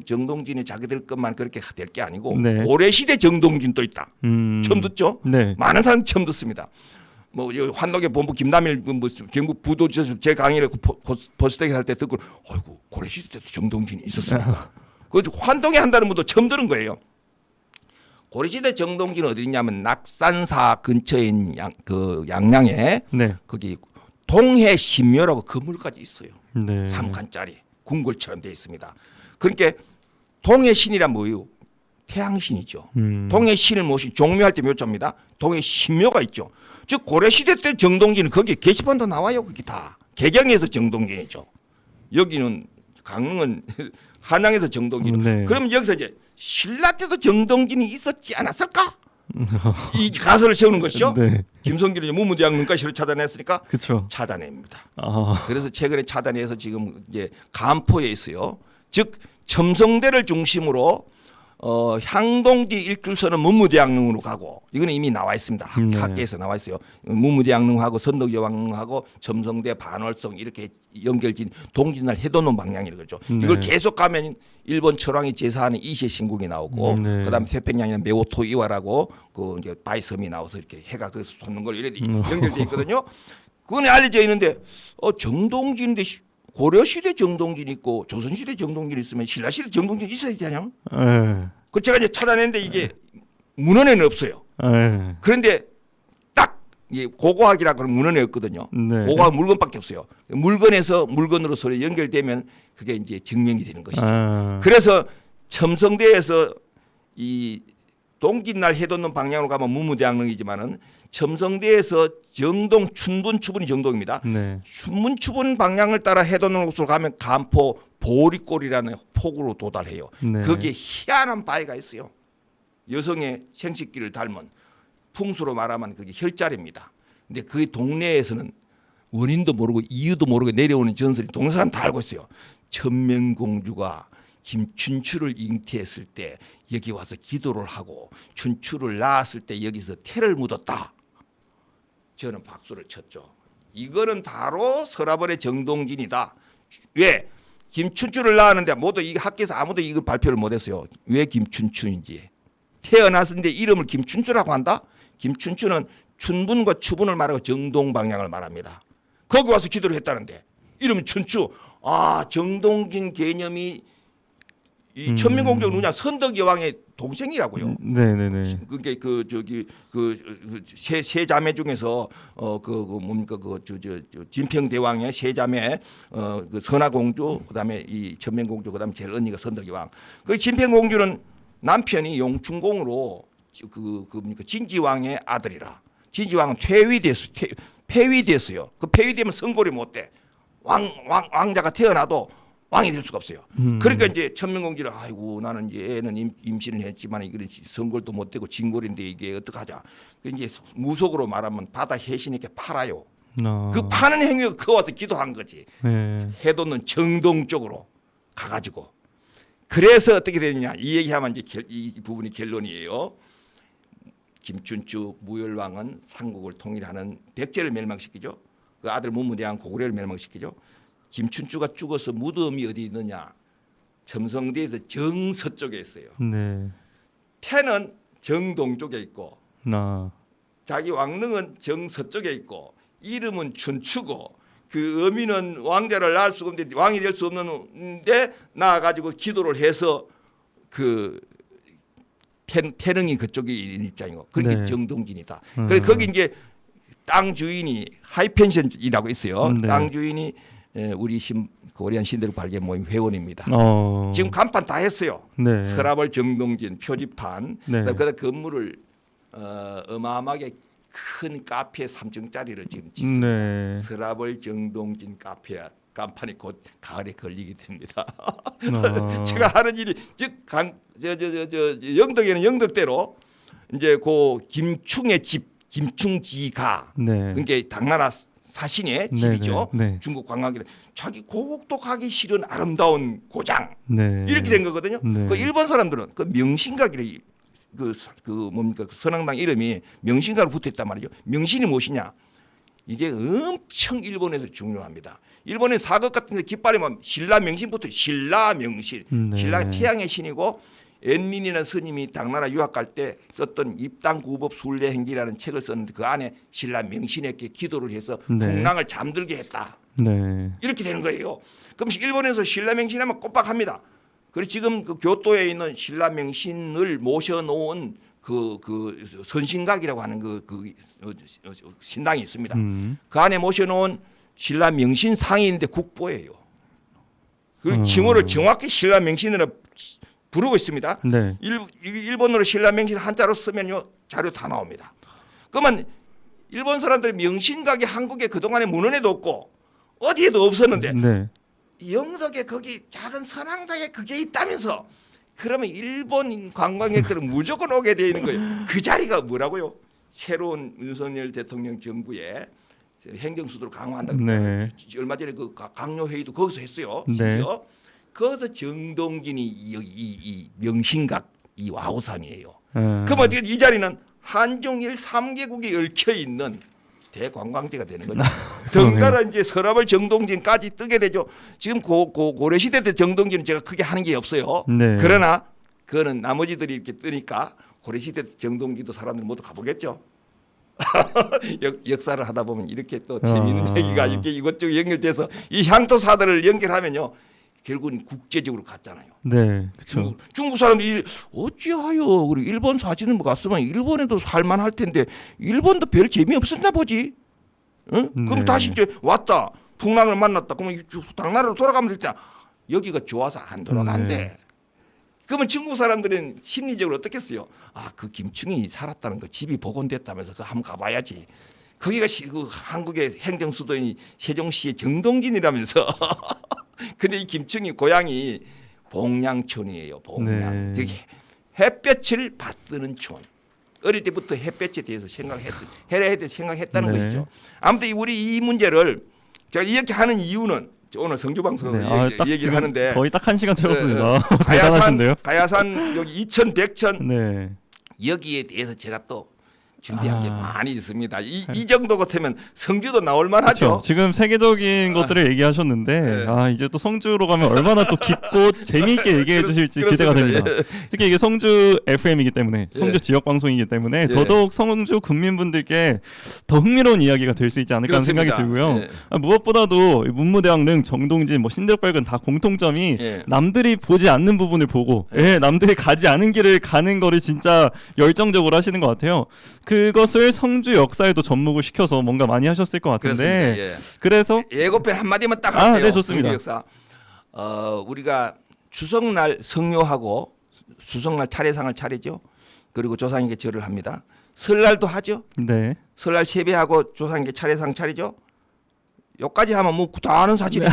정동진이 자기들 것만 그렇게 될 게 아니고 네. 고려시대 정동진도 있다. 처음 듣죠? 네. 많은 사람 처음 듣습니다. 뭐 환덕의 본부 김남일 뭐 경북 부도지사 제 강의를 버스터에 할 때 듣고 어이구 고려시대 때도 정동진이 있었습니까? 그 환동에 한다는 분도 처음 들은 거예요. 고려시대 정동진 어디 있냐면 낙산사 근처에 있는 양양에 네. 거기 동해 신묘라고 건물까지 있어요. 네. 3칸짜리 궁궐처럼 되어 있습니다. 그러니까 동해 신이란 뭐예요? 태양신이죠. 동해 신을 모신 종묘할 때 묘자입니다. 동해 신묘가 있죠. 즉 고려시대 때 정동진은 거기 게시판도 나와요. 거기 다 개경에서 정동진이죠. 여기는 강릉은 한양에서 정동진. 네. 그럼 여기서 이제 신라 때도 정동진이 있었지 않았을까? 이 가설을 세우는 것이죠. 네. 김성길이 문무대학 문과시를 차단했으니까 그렇죠. 차단합니다. 아. 그래서 최근에 차단해서 지금 이제 간포에 있어요. 즉 첨성대를 중심으로 향동지 일출선은 문무대왕릉으로 가고 이거는 이미 나와 있습니다. 네. 학계에서 나와 있어요. 문무대왕릉하고 선덕여왕릉하고 첨성대 반월성 이렇게 연결진 동짓날 해돋는 방향이라고 그러죠. 네. 이걸 계속 가면 일본 철왕이 제사하는 이세 신궁이 나오고 네. 그다음에 태평양에는 메오토 이와라고 그 이제 바이섬이 나와서 이렇게 해가 거기서 솟는 걸 이렇게 연결돼 있거든요. 그건 알려져 있는데 정동진인데 고려 시대 정동진 있고 조선 시대 정동진 있으면 신라 시대 정동진 있어야 되지 않냐? 예. 그 제가 이제 찾아냈는데 이게 문헌에는 없어요. 예. 그런데 딱 이 고고학이라고 하는 문헌에 없거든요. 네. 고고학 물건밖에 없어요. 물건에서 물건으로 서로 연결되면 그게 이제 증명이 되는 것이죠. 아. 그래서 첨성대에서 이 동짓날 해돋는 방향으로 가면 문무대왕릉이지만은 첨성대에서 정동 춘분 추분이 정동입니다. 네. 춘문 추분 방향을 따라 해돋는 곳으로 가면 간포 보리골이라는 폭으로 도달해요. 네. 거기에 희한한 바위가 있어요. 여성의 생식기를 닮은 풍수로 말하면 그게 혈자리입니다. 근데 그 동네에서는 원인도 모르고 이유도 모르고 내려오는 전설이 동네 사람 다 알고 있어요. 천명공주가 김춘추를 잉태했을 때 여기 와서 기도를 하고 춘추를 낳았을 때 여기서 태를 묻었다. 저는 박수를 쳤죠. 이거는 바로 서라벌의 정동진이다. 왜? 김춘추를 낳았는데 모두 이 학교에서 아무도 이걸 발표를 못했어요. 왜 김춘추인지. 태어났는데 이름을 김춘추라고 한다? 김춘추는 춘분과 추분을 말하고 정동 방향을 말합니다. 거기 와서 기도를 했다는데 이름은 춘추. 아, 정동진 개념이 이 천민공주가 누구냐? 선덕여왕의 동생이라고요. 네네네. 그게 그 저기 세 자매 중에서 뭡니까 저 진평대왕의 세 자매 그 선화공주 그다음에 이 천명공주 그다음에 제일 언니가 선덕여왕. 그 진평공주는 남편이 용춘공으로 그 뭡니까 진지왕의 아들이라. 진지왕은 폐위됐어요. 그 폐위되면 선골이 못 돼. 왕자가 태어나도 왕이 될 수가 없어요. 그러니까 이제 천명공주는 아이고 나는 이제 애는 임신을 했지만 이게 선골도 못 되고 진골인데 이게 어떡하자. 그 이제 무속으로 말하면 바다 해신에게 팔아요. 그 파는 행위가 그 와서 기도한 거지. 네. 해돋는 정동 쪽으로 가가지고. 그래서 어떻게 되느냐 이 얘기하면 이제 이 부분이 결론이에요. 김춘추 무열왕은 삼국을 통일하는 백제를 멸망시키죠. 그 아들 문무대왕 고구려를 멸망시키죠. 김춘추가 죽어서 무덤이 어디 있느냐? 첨성대에서 정서쪽에 있어요. 네. 태는 정동 쪽에 있고 나. 자기 왕릉은 정서쪽에 있고 이름은 춘추고 그 어미는 왕자를 낳을 수가 없는데 왕이 될 수 없는데 나와가지고 기도를 해서 그 태릉이 그쪽에 있는 입장이고 그렇게 네. 정동진이다. 그래서 거기 이제 땅 주인이 하이펜션이라고 있어요. 네. 땅 주인이 우리 코리안 신대륙 발견 모임 회원입니다. 지금 간판 다 했어요. 네. 서라벌 정동진 표지판. 네. 그다음에 건물을 어마어마하게 큰 카페 3층짜리를 지금 짓습니다. 네. 서라벌 정동진 카페 간판이 곧 가을에 걸리게 됩니다. 제가 하는 일이 즉 영덕에는 영덕대로 이제 그 김충의 집 김충지가 네. 그게 당나라 사신의 네, 집이죠. 네, 네. 중국 관광객들 자기 고국도 가기 싫은 아름다운 고장 네. 이렇게 된 거거든요. 네. 그 일본 사람들은 그 명신각이래 그 뭡니까 그 선앙당 이름이 명신각으로 붙어있단 말이죠. 명신이 무엇이냐? 이게 엄청 일본에서 중요합니다. 일본의 사극 같은 데 깃발이면 신라 명신부터 신라 명신, 네. 신라 태양의 신이고 엔린이라는 스님이 당나라 유학 갈 때 썼던 입당구법 순례행기라는 책을 썼는데 그 안에 신라 명신에게 기도를 해서 네. 풍랑을 잠들게 했다. 네. 이렇게 되는 거예요. 그럼 일본에서 신라 명신하면 꼬박합니다. 그리고 지금 그 교토에 있는 신라 명신을 모셔놓은 그 선신각이라고 하는 그 신당이 있습니다. 그 안에 모셔놓은 신라 명신 상이 있는데 국보예요. 그 징호를 정확히 신라 명신으로 부르고 있습니다. 네. 일본어로 신라 명신 한자로 쓰면요 자료 다 나옵니다. 그러면 일본 사람들이 명신각이 한국에 그동안에 문헌에도 없고 어디에도 없었는데 네. 영덕에 거기 작은 선앙당에 그게 있다면서 그러면 일본 관광객들은 무조건 오게 돼 있는 거예요. 그 자리가 뭐라고요? 새로운 윤석열 대통령 정부의 행정수도를 강화한다. 네. 얼마 전에 그 강요 회의도 거기서 했어요. 네. 심지어 거기서 정동진이 이 명신각 이 와우산이에요. 그럼 어떻게 이 자리는 한중일 3개국이 얽혀 있는 대관광지가 되는 거죠. 덩달아 이제 서라벌 정동진까지 뜨게 되죠. 지금 고려 시대 때 정동진은 제가 크게 하는 게 없어요. 네. 그러나 그거는 나머지들이 이렇게 뜨니까 고려 시대 사람들 모두 가보겠죠. 역사를 하다 보면 이렇게 또 재미있는 얘기가 이렇게 이것저것 연결돼서 이 향토사들을 연결하면요. 결국은 국제적으로 갔잖아요. 네, 그렇죠. 중국 사람들이 어찌하여 그리고 일본 사진을 갔으면 일본에도 살만할 텐데 일본도 별 재미 없었나 보지. 응? 그럼 네. 다시 이제 왔다 풍랑을 만났다. 그러면 당나라로 돌아가면 될 때 여기가 좋아서 안 돌아간대. 네. 그러면 중국 사람들은 심리적으로 어떻겠어요? 아, 그 김충이 살았다는 거 집이 복원됐다면서 그 한번 가봐야지. 거기가 그 한국의 행정 수도인 세종시의 정동진이라면서. 근데 이 김충이 고향이 봉양촌이에요. 봉양. 네. 저기 햇볕을 받드는 촌. 어릴 때부터 햇볕에 대해서 해에 대해서 생각했다는 네. 것이죠. 아무튼 우리 이 문제를 제가 이렇게 하는 이유는 오늘 성주 방송으로 네. 얘기를 하는데 거의 딱 1시간 채웠습니다. 가야산, 대단하신데요? 가야산 여기 이천, 백천 네. 여기에 대해서 제가 또 준비한 게 많이 있습니다. 이 정도 같으면 성주도 나올 만하죠. 그렇죠. 지금 세계적인 것들을 얘기하셨는데 네. 이제 또 성주로 가면 얼마나 또 깊고 재미있게 얘기해 주실지 기대가 그렇습니다. 됩니다. 특히 이게 성주 FM이기 때문에 성주 예. 지역 방송이기 때문에 예. 더더욱 성주 국민분들께 더 흥미로운 이야기가 될 수 있지 않을까 하는 생각이 그렇습니다. 들고요. 예. 무엇보다도 문무대왕릉, 정동진, 신들백은 다 공통점이 예. 남들이 보지 않는 부분을 보고 남들이 가지 않은 길을 가는 거를 진짜 열정적으로 하시는 것 같아요. 그것을 성주 역사에도 접목을 시켜서 뭔가 많이 하셨을 것 같은데 그렇습니다. 예. 그래서 예고편 한 마디만 딱 할게요. 네, 좋습니다. 성주 역사. 우리가 추석날 성묘하고 수석날 차례상을 차리죠. 그리고 조상에게 절을 합니다. 설날도 하죠. 네. 설날 세배하고 조상에게 차례상 차리죠. 여기까지 하면 뭐 다 아는 사실이죠.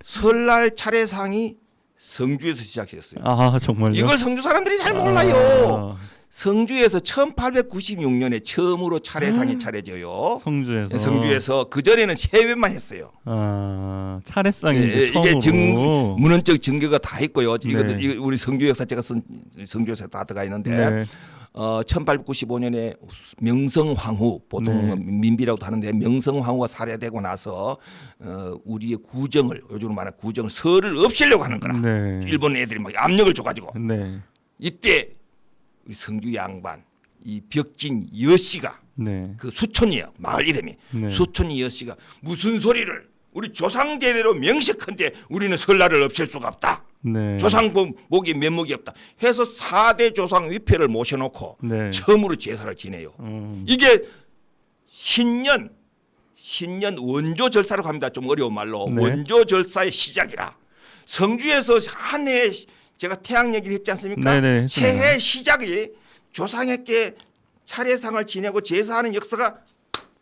설날 차례상이 성주에서 시작했어요. 아 정말요? 이걸 성주 사람들이 잘 몰라요. 성주에서 1896년에 처음으로 차례상이 차려져요. 성주에서. 그 전에는 세배만 했어요. 차례상이 이제 이게 처음으로. 문헌적 증거가 다 있고요. 네. 이거 우리 성주 역사 제가 쓴 성주 역사 다 들어가 있는데 네. 1895년에 명성황후 보통 네. 민비라고도 하는데 명성황후가 살해되고 나서 우리의 구정을 요즘으로 말하는 구정을 설을 없애려고 하는 거라. 네. 일본 애들이 막 압력을 줘가지고 네. 이때 우리 성주 양반 이 벽진 여씨가 네. 그 수촌이에요. 마을 이름이. 네. 수촌 여씨가 무슨 소리를 우리 조상 대대로 명식한데 우리는 설날을 없앨 수가 없다. 네. 조상 목이 면목이 없다. 해서 4대 조상 위패를 모셔놓고 네. 처음으로 제사를 지내요. 이게 신년 원조 절사라고 합니다. 좀 어려운 말로 네. 원조 절사의 시작이라. 성주에서 한 해 제가 태양 얘기를 했지 않습니까? 네네, 새해 시작이 조상에게 차례상을 지내고 제사하는 역사가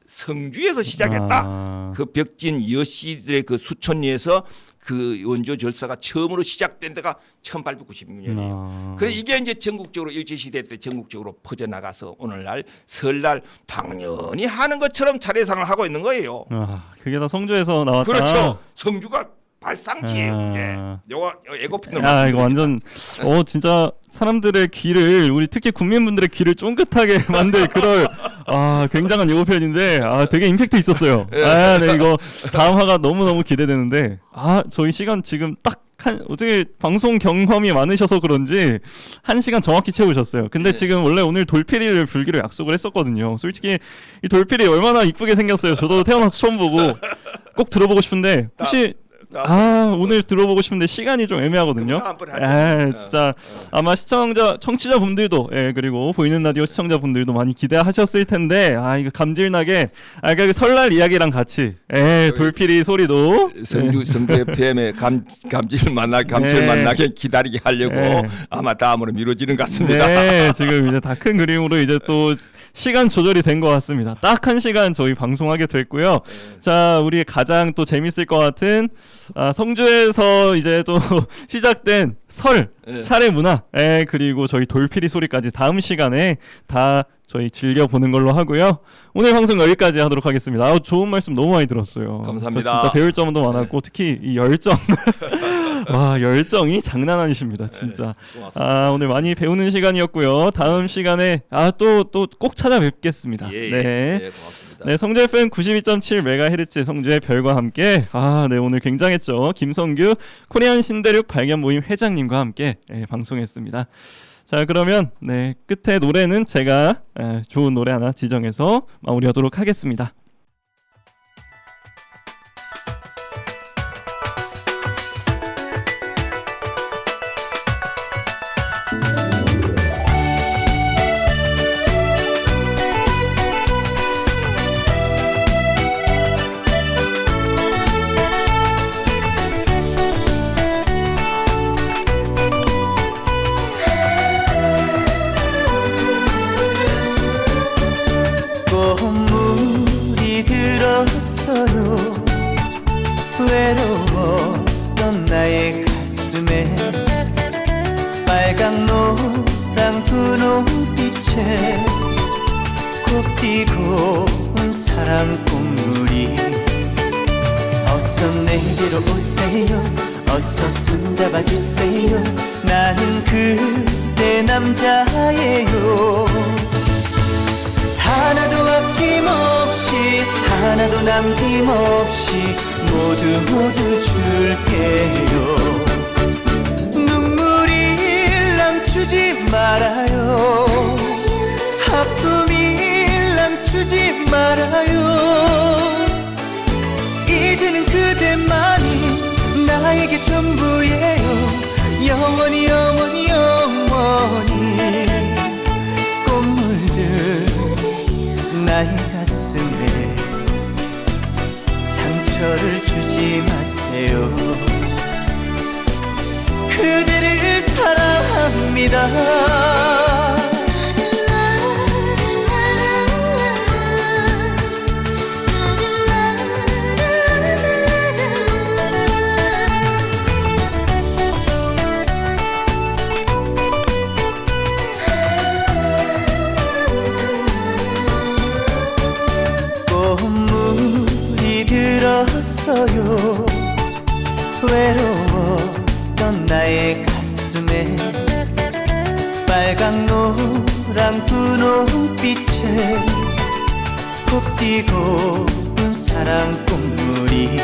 성주에서 시작했다. 그 벽진 여씨들의 그 수촌리에서 그 원조 절사가 처음으로 시작된 데가 1896년이에요. 그래 이게 이제 전국적으로 일제시대 때 전국적으로 퍼져나가서 오늘날 설날 당연히 하는 것처럼 차례상을 하고 있는 거예요. 그게 다 성주에서 나왔다. 그렇죠. 성주가 발상지예요. 그게. 요거 예고편으로 이거 말씀드립니다. 완전 진짜 사람들의 귀를 우리 특히 국민분들의 귀를 쫑긋하게 만들 그럴 굉장한 예고편인데 되게 임팩트 있었어요. 네 이거 다음 화가 너무 기대되는데 저희 시간 지금 딱 어떻게 방송 경험이 많으셔서 그런지 1시간 정확히 채우셨어요. 근데 지금 원래 오늘 돌피리를 불기로 약속을 했었거든요. 솔직히 이 돌피리 얼마나 이쁘게 생겼어요. 저도 태어나서 처음 보고 꼭 들어보고 싶은데 혹시 오늘 들어보고 싶은데 시간이 좀 애매하거든요. 진짜 아마 청취자분들도 그리고 보이는 라디오 시청자분들도 많이 기대하셨을 텐데 이거 감질나게 그 설날 이야기랑 같이 돌피리 소리도 성주 FM의 감질 만나게 기다리게 하려고 아마 다음으로 미뤄지는 것 같습니다. 네, 지금 이제 다 큰 그림으로 이제 또 시간 조절이 된 것 같습니다. 딱 1시간 저희 방송하게 됐고요. 자, 우리 가장 또 재밌을 것 같은 성주에서 이제 또 시작된 설 차례 문화 그리고 저희 돌피리 소리까지 다음 시간에 다 저희 즐겨보는 걸로 하고요. 오늘 방송 여기까지 하도록 하겠습니다. 좋은 말씀 너무 많이 들었어요. 감사합니다. 진짜 배울 점도 많았고 특히 이 열정 와, 열정이 장난 아니십니다, 진짜. 고맙습니다. 오늘 많이 배우는 시간이었고요. 다음 시간에 또 꼭 찾아뵙겠습니다. 예, 네. 고맙습니다. 네, 성주 FM 92.7MHz 성주의 별과 함께 네, 오늘 굉장했죠. 김성규 코리안 신대륙 발견 모임 회장님과 함께 방송했습니다. 자, 그러면 끝에 노래는 제가 좋은 노래 하나 지정해서 마무리하도록 하겠습니다. 꽃물이 들었어요. 외로웠던 나의 가슴에 빨강 노랑 분홍빛에 꽃피고 온 사랑 꽃물이 어서 내게로 오세요. 어서 손잡아 주세요. 나는 그대 남자예요. 하나도 아낌없이 하나도 남김없이 모두 줄게요. 눈물일랑 주지 말아요. 아픔일랑 주지 말아요. 이제는 그대만이 나에게 전부예요. 영원히 영원히 영원히 꽃물들 나의 가슴에 상처를 주지 마세요. 그대를 사랑합니다. 꽃물이 들었어요. 외로웠던 나의 가슴에 빨강 노랑 분홍빛에 꽃피고 온 사랑 꽃물이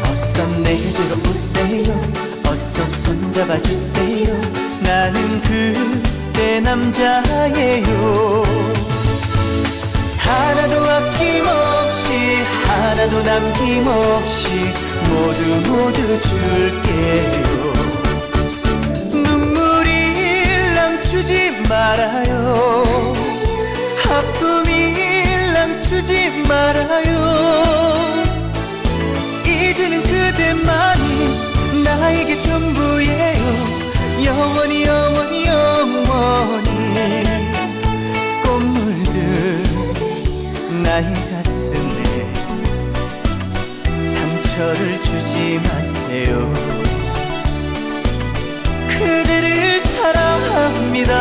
어서 내게로 오세요. 어서 손잡아 주세요. 나는 그대 남자예요. 하나도 아낌없이 하나도 남김없이 모두 줄게요. 눈물일랑 주지 말아요. 아픔일랑 주지 말아요. 이제는 그대만이 나에게 전부예요. 영원히 영원히 영원히 꽃물들 나의 가슴에 상처를 주지 마세요. 그대를 사랑합니다.